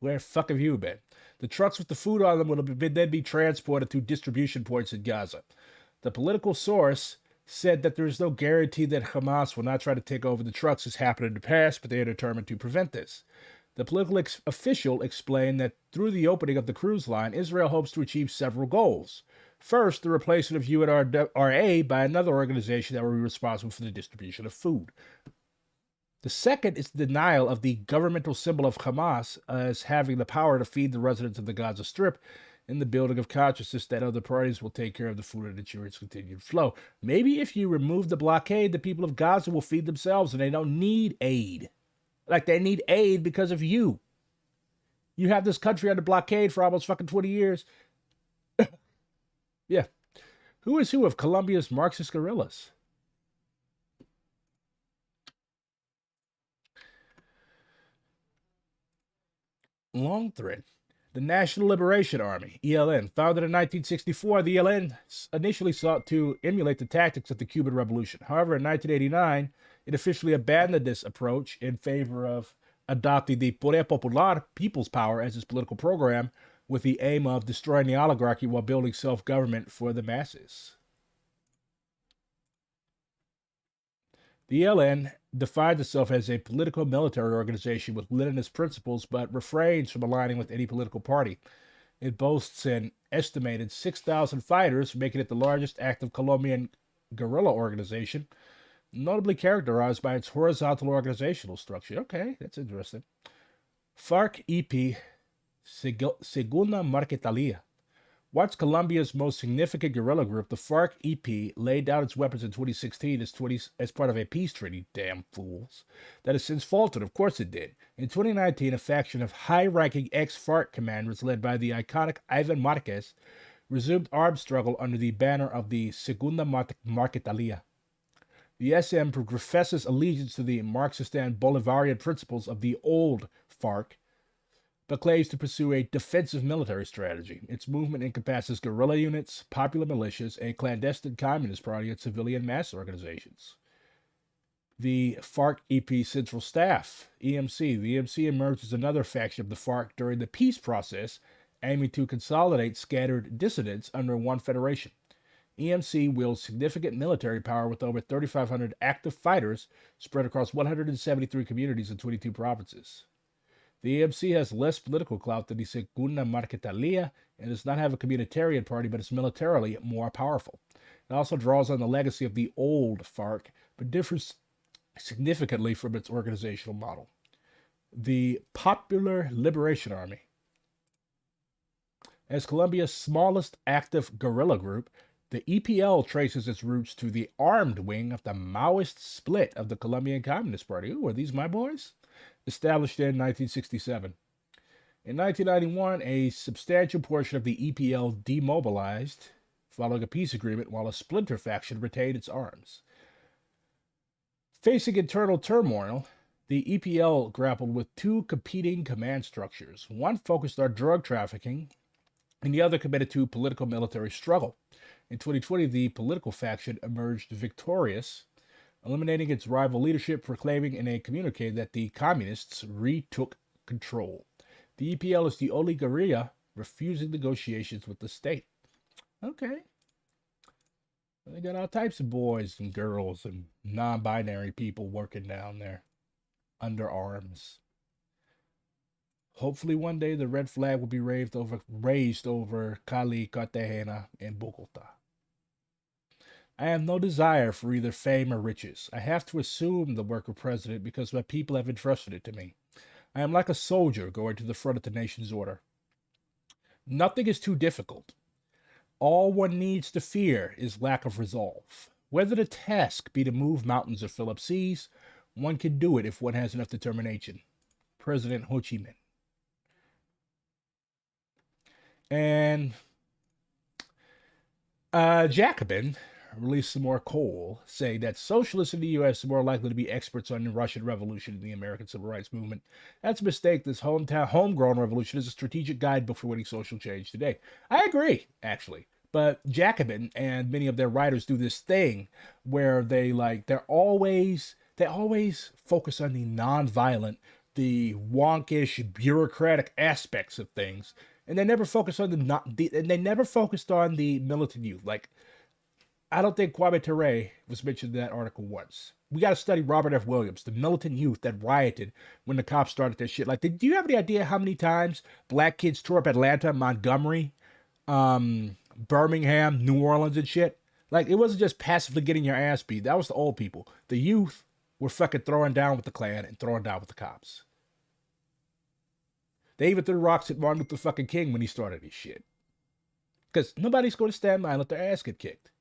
Where the fuck have you been? The trucks with the food on them will then be transported to distribution points in Gaza. The political source said that there is no guarantee that Hamas will not try to take over the trucks as happened in the past, but they are determined to prevent this. The political official explained that through the opening of the cruise line, Israel hopes to achieve several goals. First, the replacement of UNRWA by another organization that will be responsible for the distribution of food. The second is the denial of the governmental symbol of Hamas as having the power to feed the residents of the Gaza Strip, in the building of consciousness that other parties will take care of the food and ensure its continued flow. Maybe if you remove the blockade, the people of Gaza will feed themselves and they don't need aid. Like they need aid because of you. You have this country under blockade for almost fucking 20 years. Yeah. Who is who of Colombia's Marxist guerrillas? Long thread. The National Liberation Army, ELN, founded in 1964, the ELN initially sought to emulate the tactics of the Cuban Revolution. However, in 1989, it officially abandoned this approach in favor of adopting the Poder Popular, People's Power, as its political program, with the aim of destroying the oligarchy while building self-government for the masses. The ELN defines itself as a political military organization with Leninist principles, but refrains from aligning with any political party. It boasts an estimated 6,000 fighters, making it the largest active Colombian guerrilla organization, notably characterized by its horizontal organizational structure. Okay, that's interesting. FARC-EP Segunda Marquetalia. Once Colombia's most significant guerrilla group, the FARC-EP laid down its weapons in 2016 as part of a peace treaty, damn fools, that has since faltered. Of course it did. In 2019, a faction of high-ranking ex-FARC commanders led by the iconic Ivan Marquez resumed armed struggle under the banner of the Segunda Marquetalia. The SM professes allegiance to the Marxist and Bolivarian principles of the old FARC, but claims to pursue a defensive military strategy. Its movement encompasses guerrilla units, popular militias, a clandestine communist party, and civilian mass organizations. The FARC-EP Central Staff, EMC. The EMC emerged as another faction of the FARC during the peace process, aiming to consolidate scattered dissidents under one federation. EMC wields significant military power with over 3,500 active fighters spread across 173 communities in 22 provinces. The EMC has less political clout than the Segunda Marquetalia and does not have a communitarian party, but is militarily more powerful. It also draws on the legacy of the old FARC, but differs significantly from its organizational model. The Popular Liberation Army. As Colombia's smallest active guerrilla group, the EPL traces its roots to the armed wing of the Maoist split of the Colombian Communist Party. Ooh, are these my boys? Established in 1967. In 1991, a substantial portion of the EPL demobilized following a peace agreement, while a splinter faction retained its arms. Facing internal turmoil, the EPL grappled with two competing command structures. One focused on drug trafficking, and the other committed to political military struggle. In 2020, the political faction emerged victorious, eliminating its rival leadership, proclaiming in a communique that the communists retook control. The EPL is the only guerrilla refusing negotiations with the state. Okay. They got all types of boys and girls and non-binary people working down there under arms. Hopefully one day the red flag will be raised over Cali, Cartagena, and Bogota. I have no desire for either fame or riches. I have to assume the work of president because my people have entrusted it to me. I am like a soldier going to the front of the nation's order. Nothing is too difficult. All one needs to fear is lack of resolve. Whether the task be to move mountains or fill up seas, one can do it if one has enough determination. President Ho Chi Minh. And Jacobin, released some more coal, saying that socialists in the U.S. are more likely to be experts on the Russian Revolution and the American Civil Rights Movement. That's a mistake. This homegrown revolution is a strategic guidebook for winning social change today. I agree, actually. But Jacobin and many of their writers do this thing where they always focus on the nonviolent, the wonkish, bureaucratic aspects of things, and they never focus on they never focused on the militant youth. Like, I don't think Kwame Ture was mentioned in that article once. We got to study Robert F. Williams, the militant youth that rioted when the cops started their shit. Like, do you have any idea how many times black kids tore up Atlanta, Montgomery, Birmingham, New Orleans, and shit? Like, it wasn't just passively getting your ass beat. That was the old people. The youth were fucking throwing down with the Klan and throwing down with the cops. They even threw rocks at Martin Luther fucking King when he started his shit. Because nobody's going to stand by and let their ass get kicked.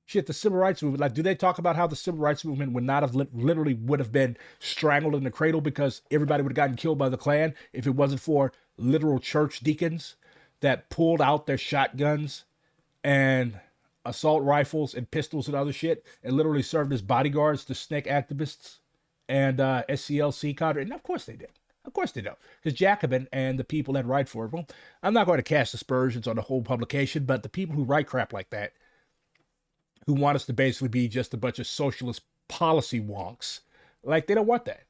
Shit, the civil rights movement, like, do they talk about how the civil rights movement would not have literally would have been strangled in the cradle because everybody would have gotten killed by the Klan if it wasn't for literal church deacons that pulled out their shotguns and assault rifles and pistols and other shit and literally served as bodyguards to snake activists and SCLC cadre? And of course they did. Of course they don't. Because Jacobin and the people that write for it, well, I'm not going to cast aspersions on the whole publication, but the people who write crap like that, who want us to basically be just a bunch of socialist policy wonks, like, they don't want that.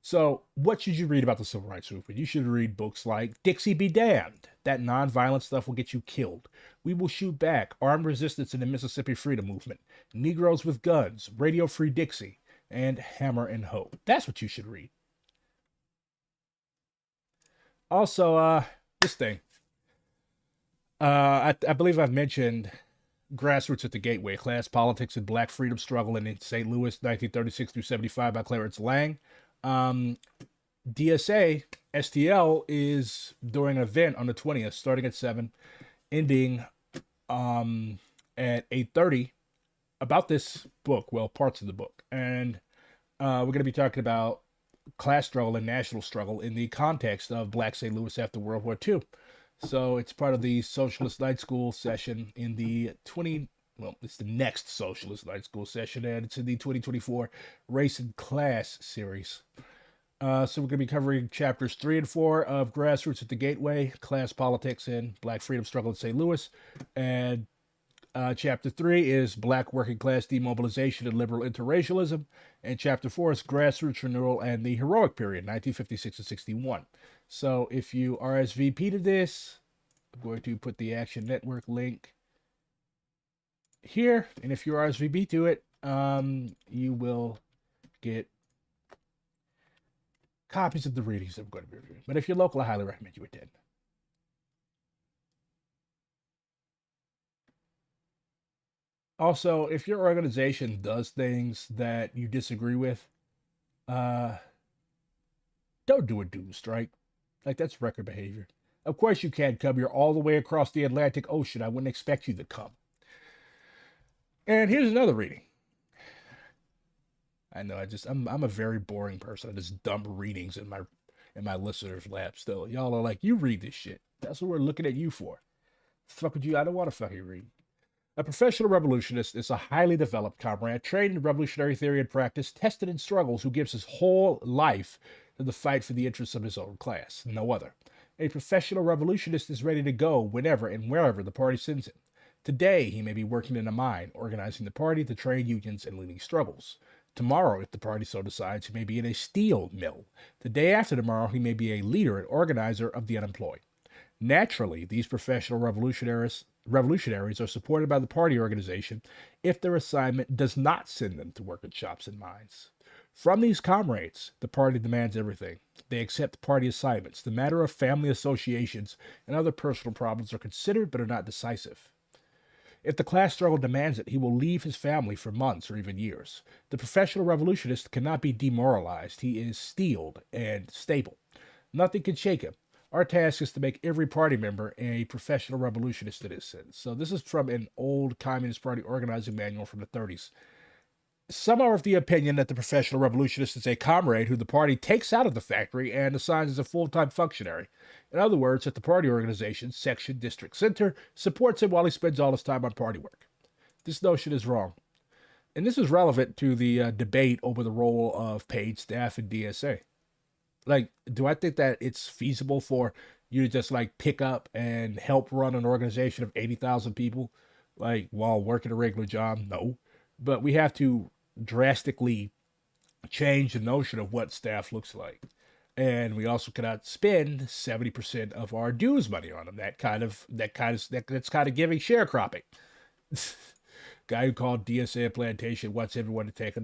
So what should you read about the civil rights movement? You should read books like Dixie Be Damned. That nonviolent stuff will get you killed. We Will Shoot Back, Armed Resistance in the Mississippi Freedom Movement, Negroes with Guns, Radio Free Dixie, and Hammer and Hoe. That's what you should read. Also, this thing. I believe I've mentioned Grassroots at the Gateway, Class Politics and Black Freedom Struggle in St. Louis, 1936 through 75 by Clarence Lang. DSA, STL, is doing an event on the 20th, starting at 7, ending at 8:30, about this book, well, parts of the book. And we're going to be talking about class struggle and national struggle in the context of Black St. Louis after World War II. So it's part of the Socialist Night School session in the it's the next Socialist Night School session, and it's in the 2024 Race and Class series. So we're going to be covering chapters 3 and 4 of Grassroots at the Gateway, Class Politics and Black Freedom Struggle in St. Louis. And chapter 3 is Black Working Class Demobilization and Liberal Interracialism. And chapter 4 is Grassroots Renewal and the Heroic Period, 1956 to 61. So if you RSVP to this, I'm going to put the Action Network link here. And if you RSVP to it, you will get copies of the readings that I'm going to be reviewing. But if you're local, I highly recommend you attend. Also, if your organization does things that you disagree with, don't do a doom strike. Like, that's record behavior. Of course you can't come. You're all the way across the Atlantic Ocean. I wouldn't expect you to come. And here's another reading. I know, I'm a very boring person. I just dump readings in my listeners' lap still. Y'all are like, you read this shit. That's what we're looking at you for. Fuck with you. I don't want to fucking read. A professional revolutionist is a highly developed comrade, trained in revolutionary theory and practice, tested in struggles, who gives his whole life to the fight for the interests of his own class, no other. A professional revolutionist is ready to go whenever and wherever the party sends him. Today, he may be working in a mine, organizing the party, the trade unions, and leading struggles. Tomorrow, if the party so decides, he may be in a steel mill. The day after tomorrow, he may be a leader and organizer of the unemployed. Naturally, these professional revolutionaries are supported by the party organization if their assignment does not send them to work in shops and mines. From these comrades, the party demands everything. They accept party assignments. The matter of family associations and other personal problems are considered but are not decisive. If the class struggle demands it, he will leave his family for months or even years. The professional revolutionist cannot be demoralized. He is steeled and stable. Nothing can shake him. Our task is to make every party member a professional revolutionist in this sense. So this is from an old Communist Party organizing manual from the 30s. Some are of the opinion that the professional revolutionist is a comrade who the party takes out of the factory and assigns as a full-time functionary. In other words, that the party organization, section, district, center, supports him while he spends all his time on party work. This notion is wrong. And this is relevant to the debate over the role of paid staff in DSA. Like, do I think that it's feasible for you to just like pick up and help run an organization of 80,000 people, like while working a regular job? No. But we have to drastically change the notion of what staff looks like. And we also cannot spend 70% of our dues money on them. That's kind of giving sharecropping. Guy who called DSA a plantation wants everyone to take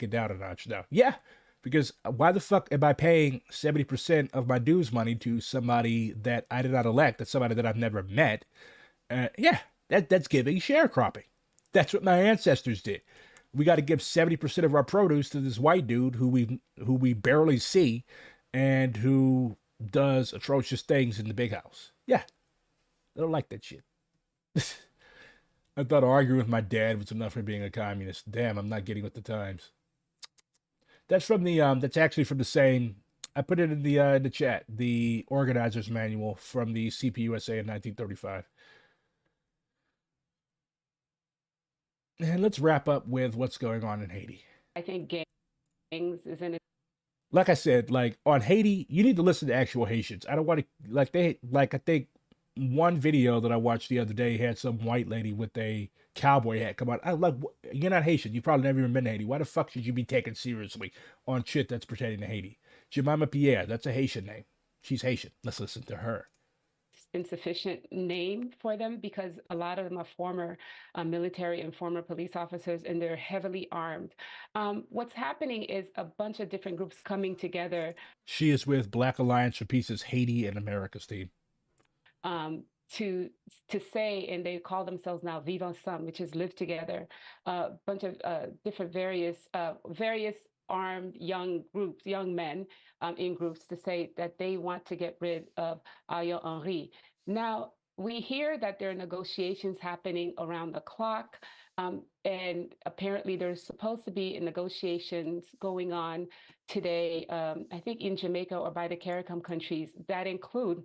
it down a notch now. Yeah, because why the fuck am I paying 70% of my dues money to somebody that I did not elect, that's somebody that I've never met? Yeah, that's giving sharecropping. That's what my ancestors did. We got to give 70% of our produce to this white dude who we barely see and who does atrocious things in the big house. Yeah, I don't like that shit. I thought arguing with my dad was enough for being a communist. Damn, I'm not getting with the times. That's from the that's actually from the same. I put it in the chat. The organizer's manual from the CPUSA in 1935. And let's wrap up with what's going on in Haiti. I think gangs is in it. Like I said, like on Haiti, you need to listen to actual Haitians. I don't want to I think one video that I watched the other day had some white lady with a cowboy hat come out. I like, you're not Haitian. You probably never even been to Haiti. Why the fuck should you be taken seriously on shit that's pertaining to Haiti? Jemima Pierre, that's a Haitian name. She's Haitian. Let's listen to her. Insufficient name for them because a lot of them are former military and former police officers, and they're heavily armed. What's happening is a bunch of different groups coming together. She is with Black Alliance for Peace's Haiti and America's team. To say, and they call themselves now Vivre Ensemble, which is live together, a bunch of different various armed young men in groups to say that they want to get rid of Ariel Henry. Now, we hear that there are negotiations happening around the clock, and apparently there's supposed to be negotiations going on today, I think in Jamaica or by the CARICOM countries that include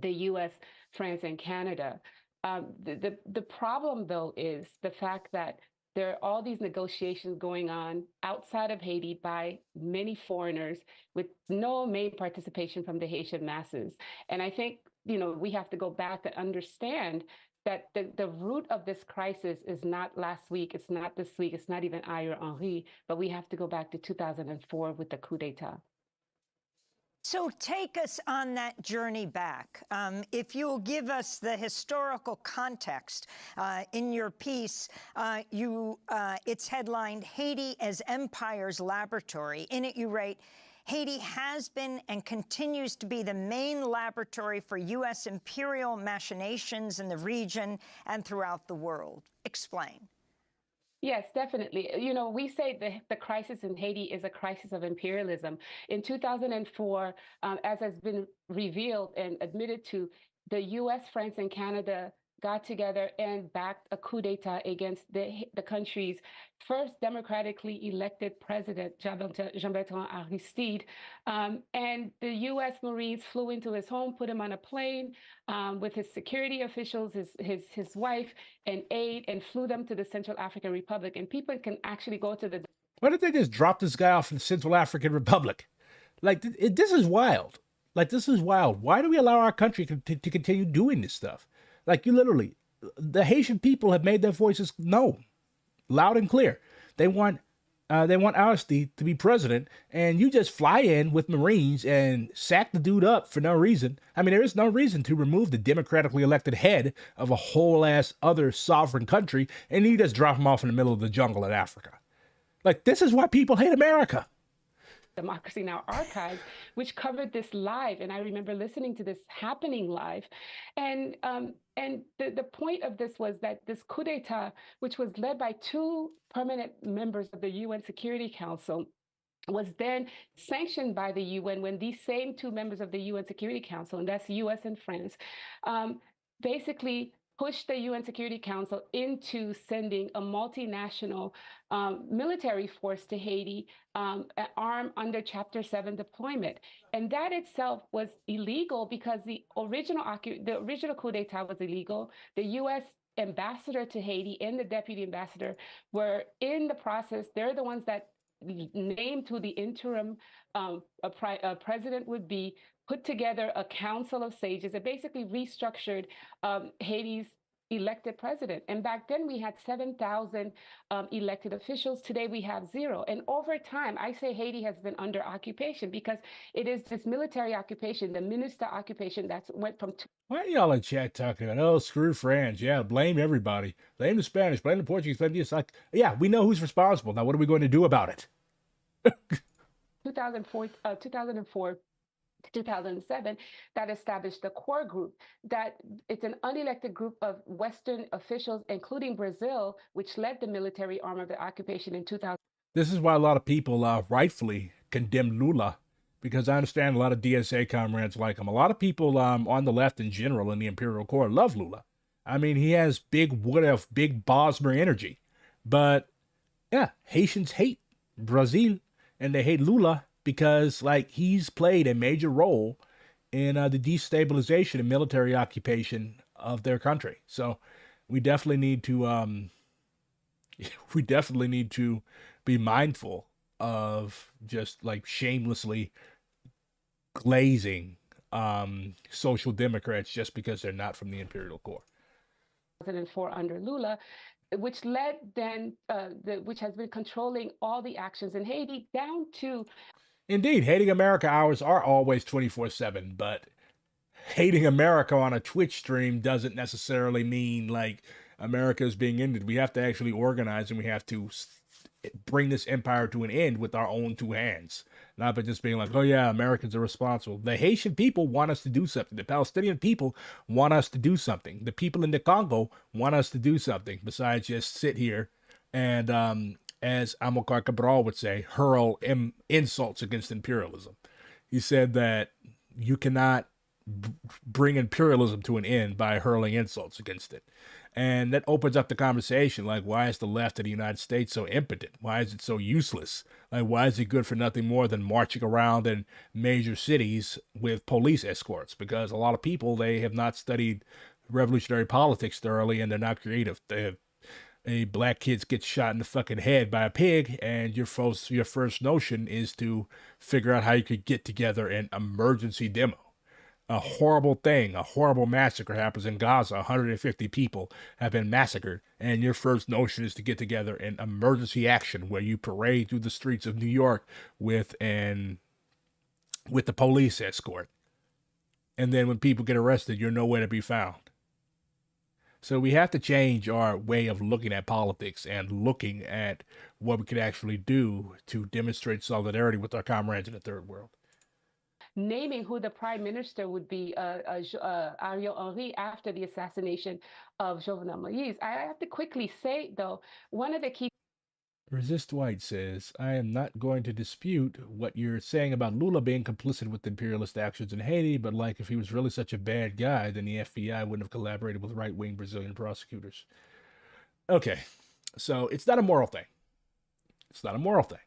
the US, France, and Canada. The problem, though, is the fact that there are all these negotiations going on outside of Haiti by many foreigners with no main participation from the Haitian masses. And I think, we have to go back and understand that the root of this crisis is not last week, it's not this week, it's not even Ariel Henry, but we have to go back to 2004 with the coup d'etat. So take us on that journey back. If you'll give us the historical context in your piece, it's headlined Haiti as Empire's Laboratory. In it, you write, Haiti has been and continues to be the main laboratory for U.S. imperial machinations in the region and throughout the world. Explain. Yes, definitely. We say the crisis in Haiti is a crisis of imperialism. In 2004, as has been revealed and admitted to, the U.S., France, and Canada got together and backed a coup d'etat against the country's first democratically elected president, Jean-Bertrand Aristide. And the U.S. Marines flew into his home, put him on a plane with his security officials, his wife, and aide, and flew them to the Central African Republic. And people can actually go to the... Why did they just drop this guy off in the Central African Republic? Like, this is wild. Like, this is wild. Why do we allow our country to continue doing this stuff? Like, you literally, the Haitian people have made their voices known, loud and clear. They want Aristide to be president, and you just fly in with Marines and sack the dude up for no reason. I mean, there is no reason to remove the democratically elected head of a whole ass other sovereign country, and you just drop him off in the middle of the jungle in Africa. Like, this is why people hate America. Democracy Now! Archives, which covered this live, and I remember listening to this happening live, and the point of this was that this coup d'etat, which was led by two permanent members of the UN Security Council, was then sanctioned by the UN when these same two members of the UN Security Council, and that's US and France, basically pushed the UN Security Council into sending a multinational military force to Haiti, armed under Chapter 7 deployment. And that itself was illegal because the original coup d'etat was illegal. The US ambassador to Haiti and the deputy ambassador were in the process. They're the ones that named who the interim president would be, put together a council of sages that basically restructured Haiti's elected president. And back then we had 7,000 elected officials. Today we have 0. And over time, I say Haiti has been under occupation because it is this military occupation, the minister occupation that's went from Why are y'all in chat talking about, oh, screw France? Yeah, blame everybody. Blame the Spanish, blame the Portuguese, blame this. Like, yeah, we know who's responsible. Now, what are we going to do about it? 2004 to 2007, that established the core group. That it's an unelected group of Western officials, including Brazil, which led the military arm of the occupation in 2000. This is why a lot of people rightfully condemn Lula, because I understand a lot of DSA comrades like him. A lot of people on the left in general in the Imperial Core love Lula. I mean, he has big Bosmer energy. But yeah, Haitians hate Brazil and they hate Lula because like he's played a major role in the destabilization and military occupation of their country. So we definitely need to be mindful of just like shamelessly glazing social democrats just because they're not from the Imperial Core. 2004 under Lula, which led then, which has been controlling all the actions in Haiti down to. Indeed, hating America hours are always 24/7, but hating America on a Twitch stream doesn't necessarily mean like America is being ended. We have to actually organize and we have to bring this empire to an end with our own 2 hands. Not by just being like, oh yeah, Americans are responsible. The Haitian people want us to do something. The Palestinian people want us to do something. The people in the Congo want us to do something besides just sit here and, as Amilcar Cabral would say, hurl insults against imperialism. He said that you cannot bring imperialism to an end by hurling insults against it. And that opens up the conversation, like, why is the left of the United States so impotent? Why is it so useless? Like, why is it good for nothing more than marching around in major cities with police escorts? Because a lot of people, they have not studied revolutionary politics thoroughly, and they're not creative. A black kid gets shot in the fucking head by a pig, and your first notion is to figure out how you could get together an emergency demo. A horrible thing, a horrible massacre happens in Gaza. 150 people have been massacred, and your first notion is to get together an emergency action where you parade through the streets of New York with the police escort. And then when people get arrested, you're nowhere to be found. So we have to change our way of looking at politics and looking at what we could actually do to demonstrate solidarity with our comrades in the third world. Naming who the prime minister would be, Ariel Henry, after the assassination of Jovenel Moïse. I have to quickly say, though, one of the key. Resist White says, I am not going to dispute what you're saying about Lula being complicit with imperialist actions in Haiti, but like if he was really such a bad guy, then the FBI wouldn't have collaborated with right-wing Brazilian prosecutors. Okay, so it's not a moral thing. It's not a moral thing.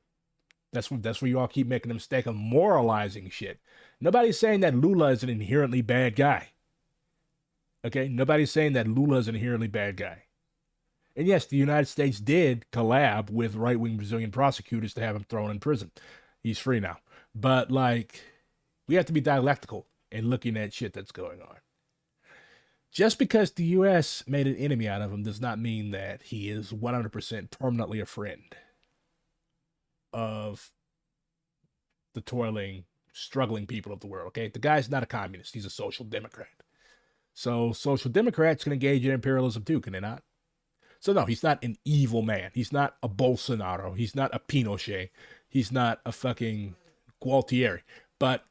That's where you all keep making the mistake of moralizing shit. Nobody's saying that Lula is an inherently bad guy. Okay? Nobody's saying that Lula is an inherently bad guy. And yes, the United States did collab with right-wing Brazilian prosecutors to have him thrown in prison. He's free now. But, like, we have to be dialectical in looking at shit that's going on. Just because the U.S. made an enemy out of him does not mean that he is 100% permanently a friend of the toiling, struggling people of the world, okay? The guy's not a communist. He's a social democrat. So social democrats can engage in imperialism too, can they not? So no, he's not an evil man. He's not a Bolsonaro. He's not a Pinochet. He's not a fucking Gualtieri. But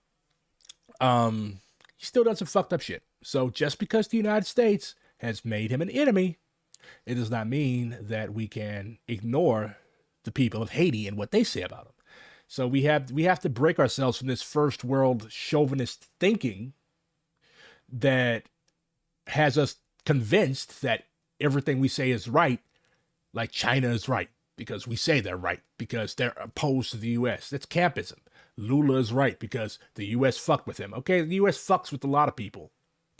he still does some fucked up shit. So just because the United States has made him an enemy, it does not mean that we can ignore the people of Haiti and what they say about him. So we have to break ourselves from this first world chauvinist thinking that has us convinced that everything we say is right, like China is right, because we say they're right, because they're opposed to the U.S. That's campism. Lula is right because the U.S. fucked with him. Okay, the U.S. fucks with a lot of people.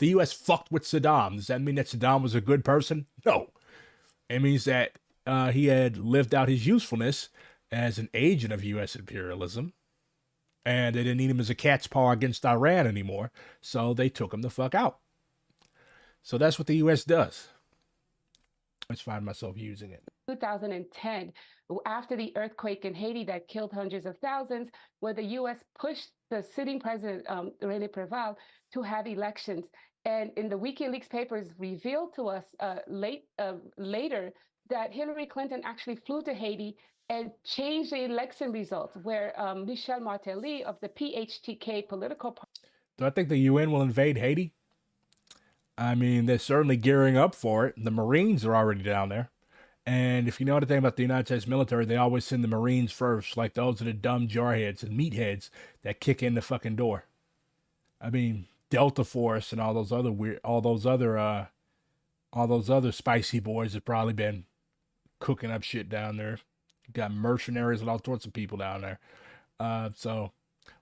The U.S. fucked with Saddam. Does that mean that Saddam was a good person? No. It means that he had lived out his usefulness as an agent of U.S. imperialism, and they didn't need him as a cat's paw against Iran anymore, so they took him the fuck out. So that's what the U.S. does. I just find myself using it. 2010, after the earthquake in Haiti that killed hundreds of thousands, where the U.S. pushed the sitting president, René Préval, to have elections. And in the WikiLeaks papers revealed to us later that Hillary Clinton actually flew to Haiti and changed the election results, where Michel Martelly of the PHTK political party. Do I think the UN will invade Haiti? I mean, they're certainly gearing up for it. The Marines are already down there. And if you know anything about the United States military, they always send the Marines first. Like, those are the dumb jarheads and meatheads that kick in the fucking door. I mean, Delta Force and all those other spicy boys have probably been cooking up shit down there. Got mercenaries and all sorts of people down there. So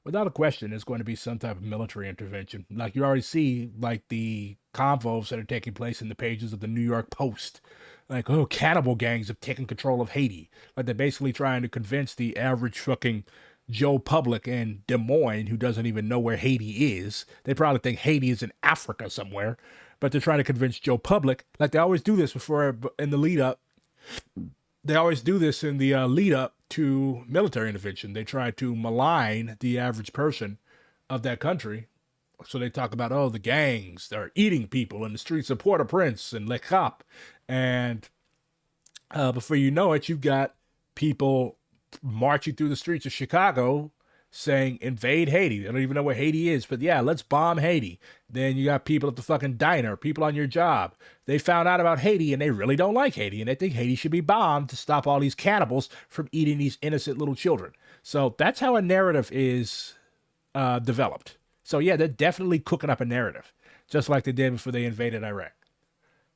without a question, there's going to be some type of military intervention. Like, you already see, like, the convos that are taking place in the pages of the New York Post. Like, oh, cannibal gangs have taken control of Haiti. Like, they're basically trying to convince the average fucking Joe Public in Des Moines, who doesn't even know where Haiti is. They probably think Haiti is in Africa somewhere. But they're trying to convince Joe Public, like they always do this in the lead up. They always do this in the lead up to military intervention. They try to malign the average person of that country. So they talk about, oh, the gangs, they're eating people in the streets of Port-au-Prince and Le Cap. And before you know it, you've got people marching through the streets of Chicago saying, invade Haiti. They don't even know where Haiti is, but yeah, let's bomb Haiti. Then you got people at the fucking diner, people on your job. They found out about Haiti and they really don't like Haiti, and they think Haiti should be bombed to stop all these cannibals from eating these innocent little children. So that's how a narrative is developed. So yeah, they're definitely cooking up a narrative, just like they did before they invaded Iraq.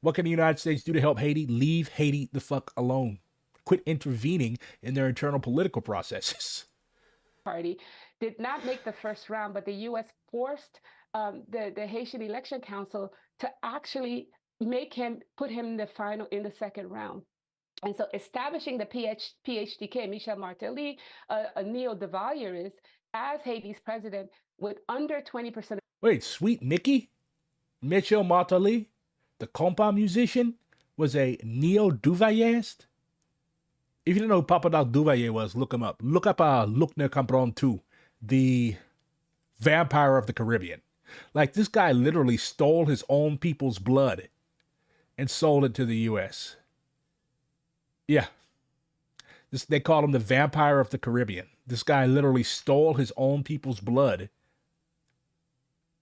What can the United States do to help Haiti? Leave Haiti the fuck alone. Quit intervening in their internal political processes. Party did not make the first round, but the U.S. forced the Haitian Election Council to actually put him in the second round. And so establishing the PHTK, Michel Martelly, a neo-Duvalierist, as Haiti's president with under 20%. Wait, Sweet Mickey? Michel Martelly, the compa musician, was a neo-Duvalierist? If you don't know who Papa Doc Duvalier was, look him up. Look up Look Ne Comprend Tout, the vampire of the Caribbean. Like, this guy literally stole his own people's blood and sold it to the U.S. Yeah. They call him the vampire of the Caribbean. This guy literally stole his own people's blood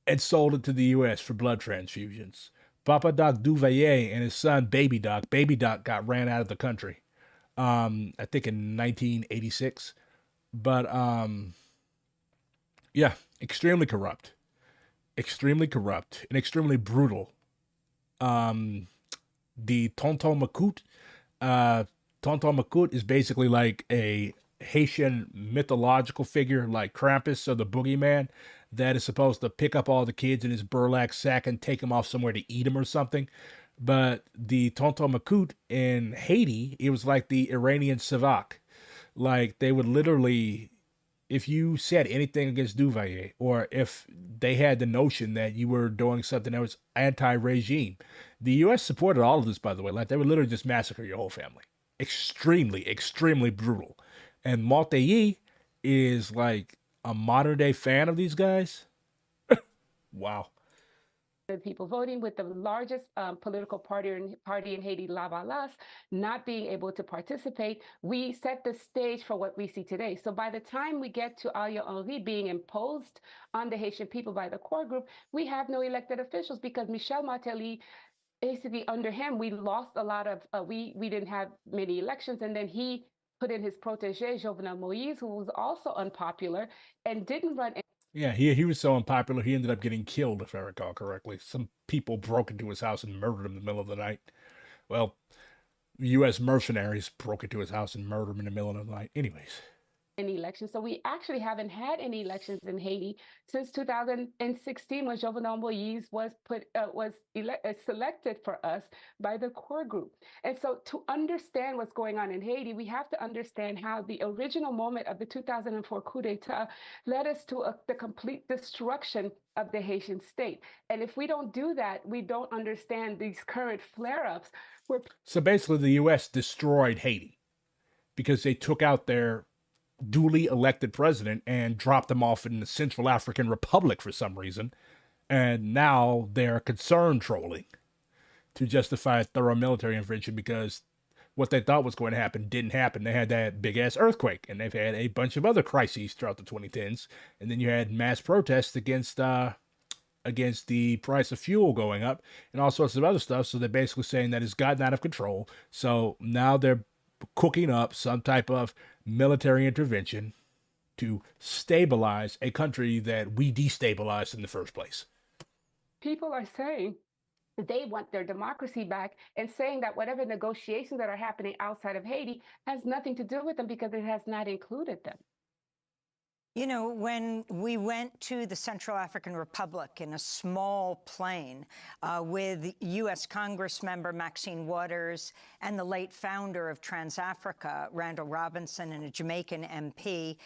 and sold it to the U.S. for blood transfusions. Papa Doc Duvalier and his son Baby Doc got ran out of the country. I think in 1986, but yeah, extremely corrupt and extremely brutal. The Tonton Macoute is basically like a Haitian mythological figure, like Krampus or the boogeyman, that is supposed to pick up all the kids in his burlap sack and take them off somewhere to eat them or something. But the Tonton Macoute in Haiti, it was like the Iranian Savak. Like, they would literally, if you said anything against Duvalier, or if they had the notion that you were doing something that was anti-regime, the U.S. supported all of this, by the way. Like, they would literally just massacre your whole family. Extremely, extremely brutal. And Martelly is like a modern-day fan of these guys. Wow. People voting, with the largest political party in Haiti, La Balance, not being able to participate. We set the stage for what we see today. So by the time we get to Ariel Henry being imposed on the Haitian people by the core group, we have no elected officials, because Michel Martelly, basically under him, we lost a lot of, we didn't have many elections. And then he put in his protege, Jovenel Moïse, who was also unpopular and didn't run. Yeah, he was so unpopular, he ended up getting killed, if I recall correctly. Some people broke into his house and murdered him in the middle of the night. Well, U.S. mercenaries broke into his house and murdered him in the middle of the night. Anyways. any elections. So we actually haven't had any elections in Haiti since 2016, when Jovenel Moïse was selected for us by the core group. And so to understand what's going on in Haiti, we have to understand how the original moment of the 2004 coup d'etat led us to the complete destruction of the Haitian state. And if we don't do that, we don't understand these current flare-ups. So basically, the U.S. destroyed Haiti because they took out their duly elected president and dropped him off in the Central African Republic for some reason. And now they're concern trolling to justify a thorough military intervention because what they thought was going to happen didn't happen. They had that big-ass earthquake, and they've had a bunch of other crises throughout the 2010s. And then you had mass protests against the price of fuel going up and all sorts of other stuff. So they're basically saying that it's gotten out of control. So now they're cooking up some type of military intervention to stabilize a country that we destabilized in the first place. People are saying they want their democracy back and saying that whatever negotiations that are happening outside of Haiti has nothing to do with them because it has not included them. You know, when we went to the Central African Republic in a small plane with U.S. Congress member Maxine Waters and the late founder of TransAfrica, Randall Robinson, and a Jamaican MP,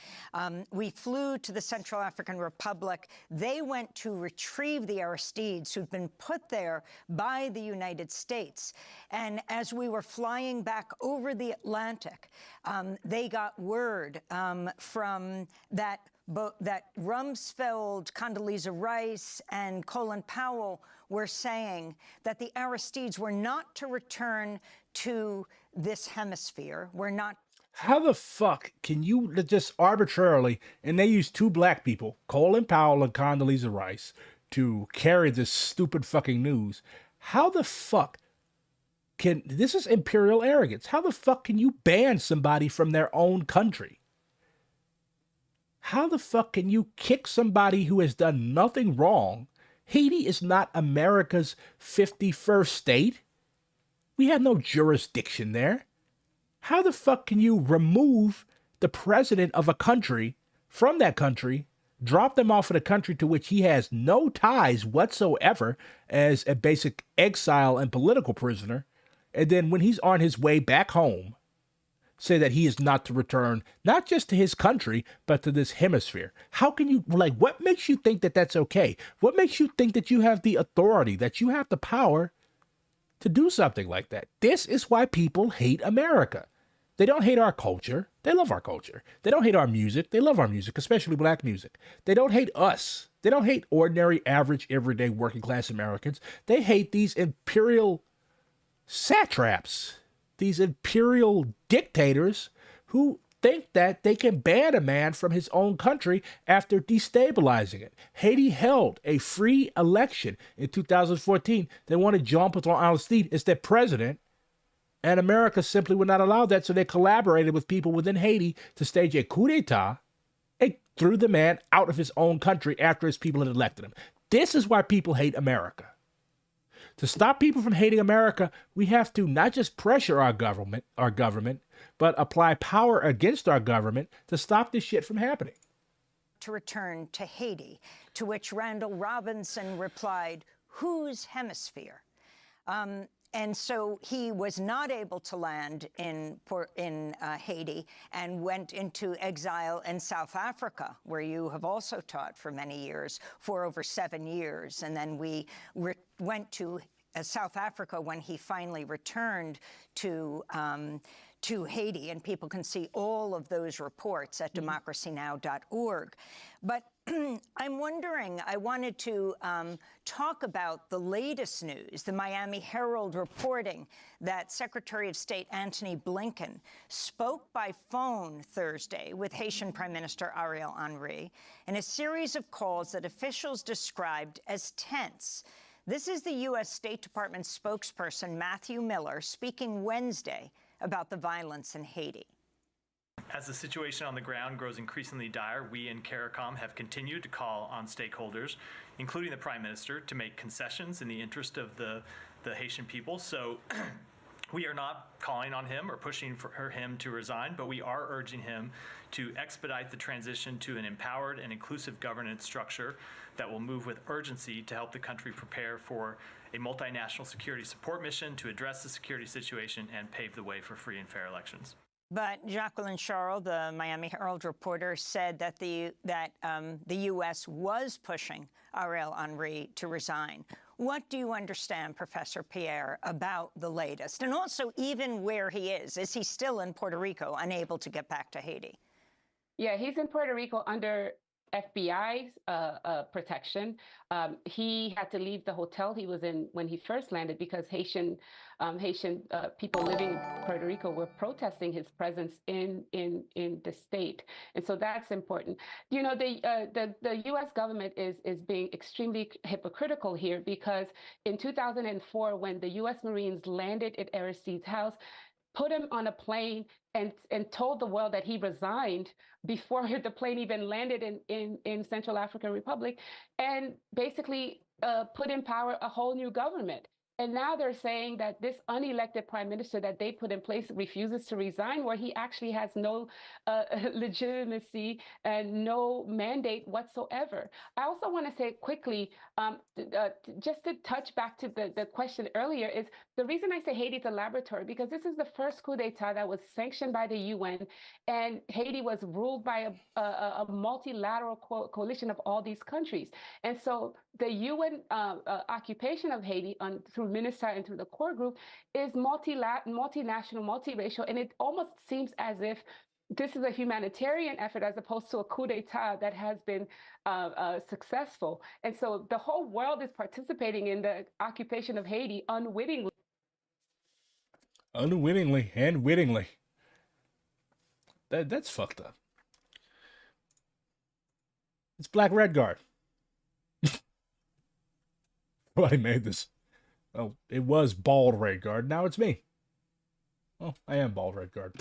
we flew to the Central African Republic. They went to retrieve the Aristides who'd been put there by the United States. And as we were flying back over the Atlantic, they got word from that Rumsfeld, Condoleezza Rice, and Colin Powell were saying that the Aristides were not to return to this hemisphere. We're not. How the fuck can you just arbitrarily, and they use two black people, Colin Powell and Condoleezza Rice, to carry this stupid fucking news? How the fuck this is imperial arrogance. How the fuck can you ban somebody from their own country? How the fuck can you kick somebody who has done nothing wrong? Haiti is not America's 51st state. We have no jurisdiction there. How the fuck can you remove the president of a country from that country, drop them off in a country to which he has no ties whatsoever as a basic exile and political prisoner, and then when he's on his way back home, say that he is not to return, not just to his country, but to this hemisphere? How can you, what makes you think that that's okay? What makes you think that you have the authority, that you have the power to do something like that? This is why people hate America. They don't hate our culture. They love our culture. They don't hate our music. They love our music, especially black music. They don't hate us. They don't hate ordinary, average, everyday, working class Americans. They hate these imperial satraps, these imperial dictators who think that they can ban a man from his own country after destabilizing it. Haiti held a free election in 2014. They wanted Jean-Bertrand Aristide as their president, and America simply would not allow that, so they collaborated with people within Haiti to stage a coup d'etat and threw the man out of his own country after his people had elected him. This is why people hate America. To stop people from hating America, we have to not just pressure our government, but apply power against our government to stop this shit from happening. To return to Haiti, to which Randall Robinson replied, "Whose hemisphere?" And so he was not able to land in Haiti and went into exile in South Africa, where you have also taught for many years, for over 7 years. And then we went to South Africa when he finally returned to Haiti. And people can see all of those reports at democracynow.org. But I'm wondering, I wanted to talk about the latest news, the Miami Herald reporting that Secretary of State Antony Blinken spoke by phone Thursday with Haitian Prime Minister Ariel Henry in a series of calls that officials described as tense. This is the U.S. State Department spokesperson Matthew Miller speaking Wednesday about the violence in Haiti. As the situation on the ground grows increasingly dire, we in CARICOM have continued to call on stakeholders, including the Prime Minister, to make concessions in the interest of the Haitian people. So We are not calling on him or pushing for him to resign, but we are urging him to expedite the transition to an empowered and inclusive governance structure that will move with urgency to help the country prepare for a multinational security support mission to address the security situation and pave the way for free and fair elections. But Jacqueline Charles, the Miami Herald reporter, said that the U.S. was pushing Ariel Henry to resign. What do you understand, Professor Pierre, about the latest? And also, even where he is he still in Puerto Rico, unable to get back to Haiti? Yeah, he's in Puerto Rico under FBI's protection. He had to leave the hotel he was in when he first landed because Haitian people living in Puerto Rico were protesting his presence in the state, and so that's important. You know, the U.S. government is being extremely hypocritical here because in 2004, when the U.S. Marines landed at Aristide's house, put him on a plane and told the world that he resigned before the plane even landed in Central African Republic, and basically put in power a whole new government. And now they're saying that this unelected prime minister that they put in place refuses to resign, where he actually has no legitimacy and no mandate whatsoever. I also want to say quickly, just to touch back to the question earlier, is the reason I say Haiti's a laboratory, because this is the first coup d'etat that was sanctioned by the UN, and Haiti was ruled by a multilateral coalition of all these countries. And so the UN occupation of Haiti through MINUSTAH and through the core group is multinational, multiracial, and it almost seems as if this is a humanitarian effort as opposed to a coup d'etat that has been successful. And so the whole world is participating in the occupation of Haiti unwittingly. Unwittingly and wittingly. That's fucked up. It's Black Red Guard. I made this. Oh, it was Bald Red Guard. Now it's me. Oh, I am Bald Red Guard.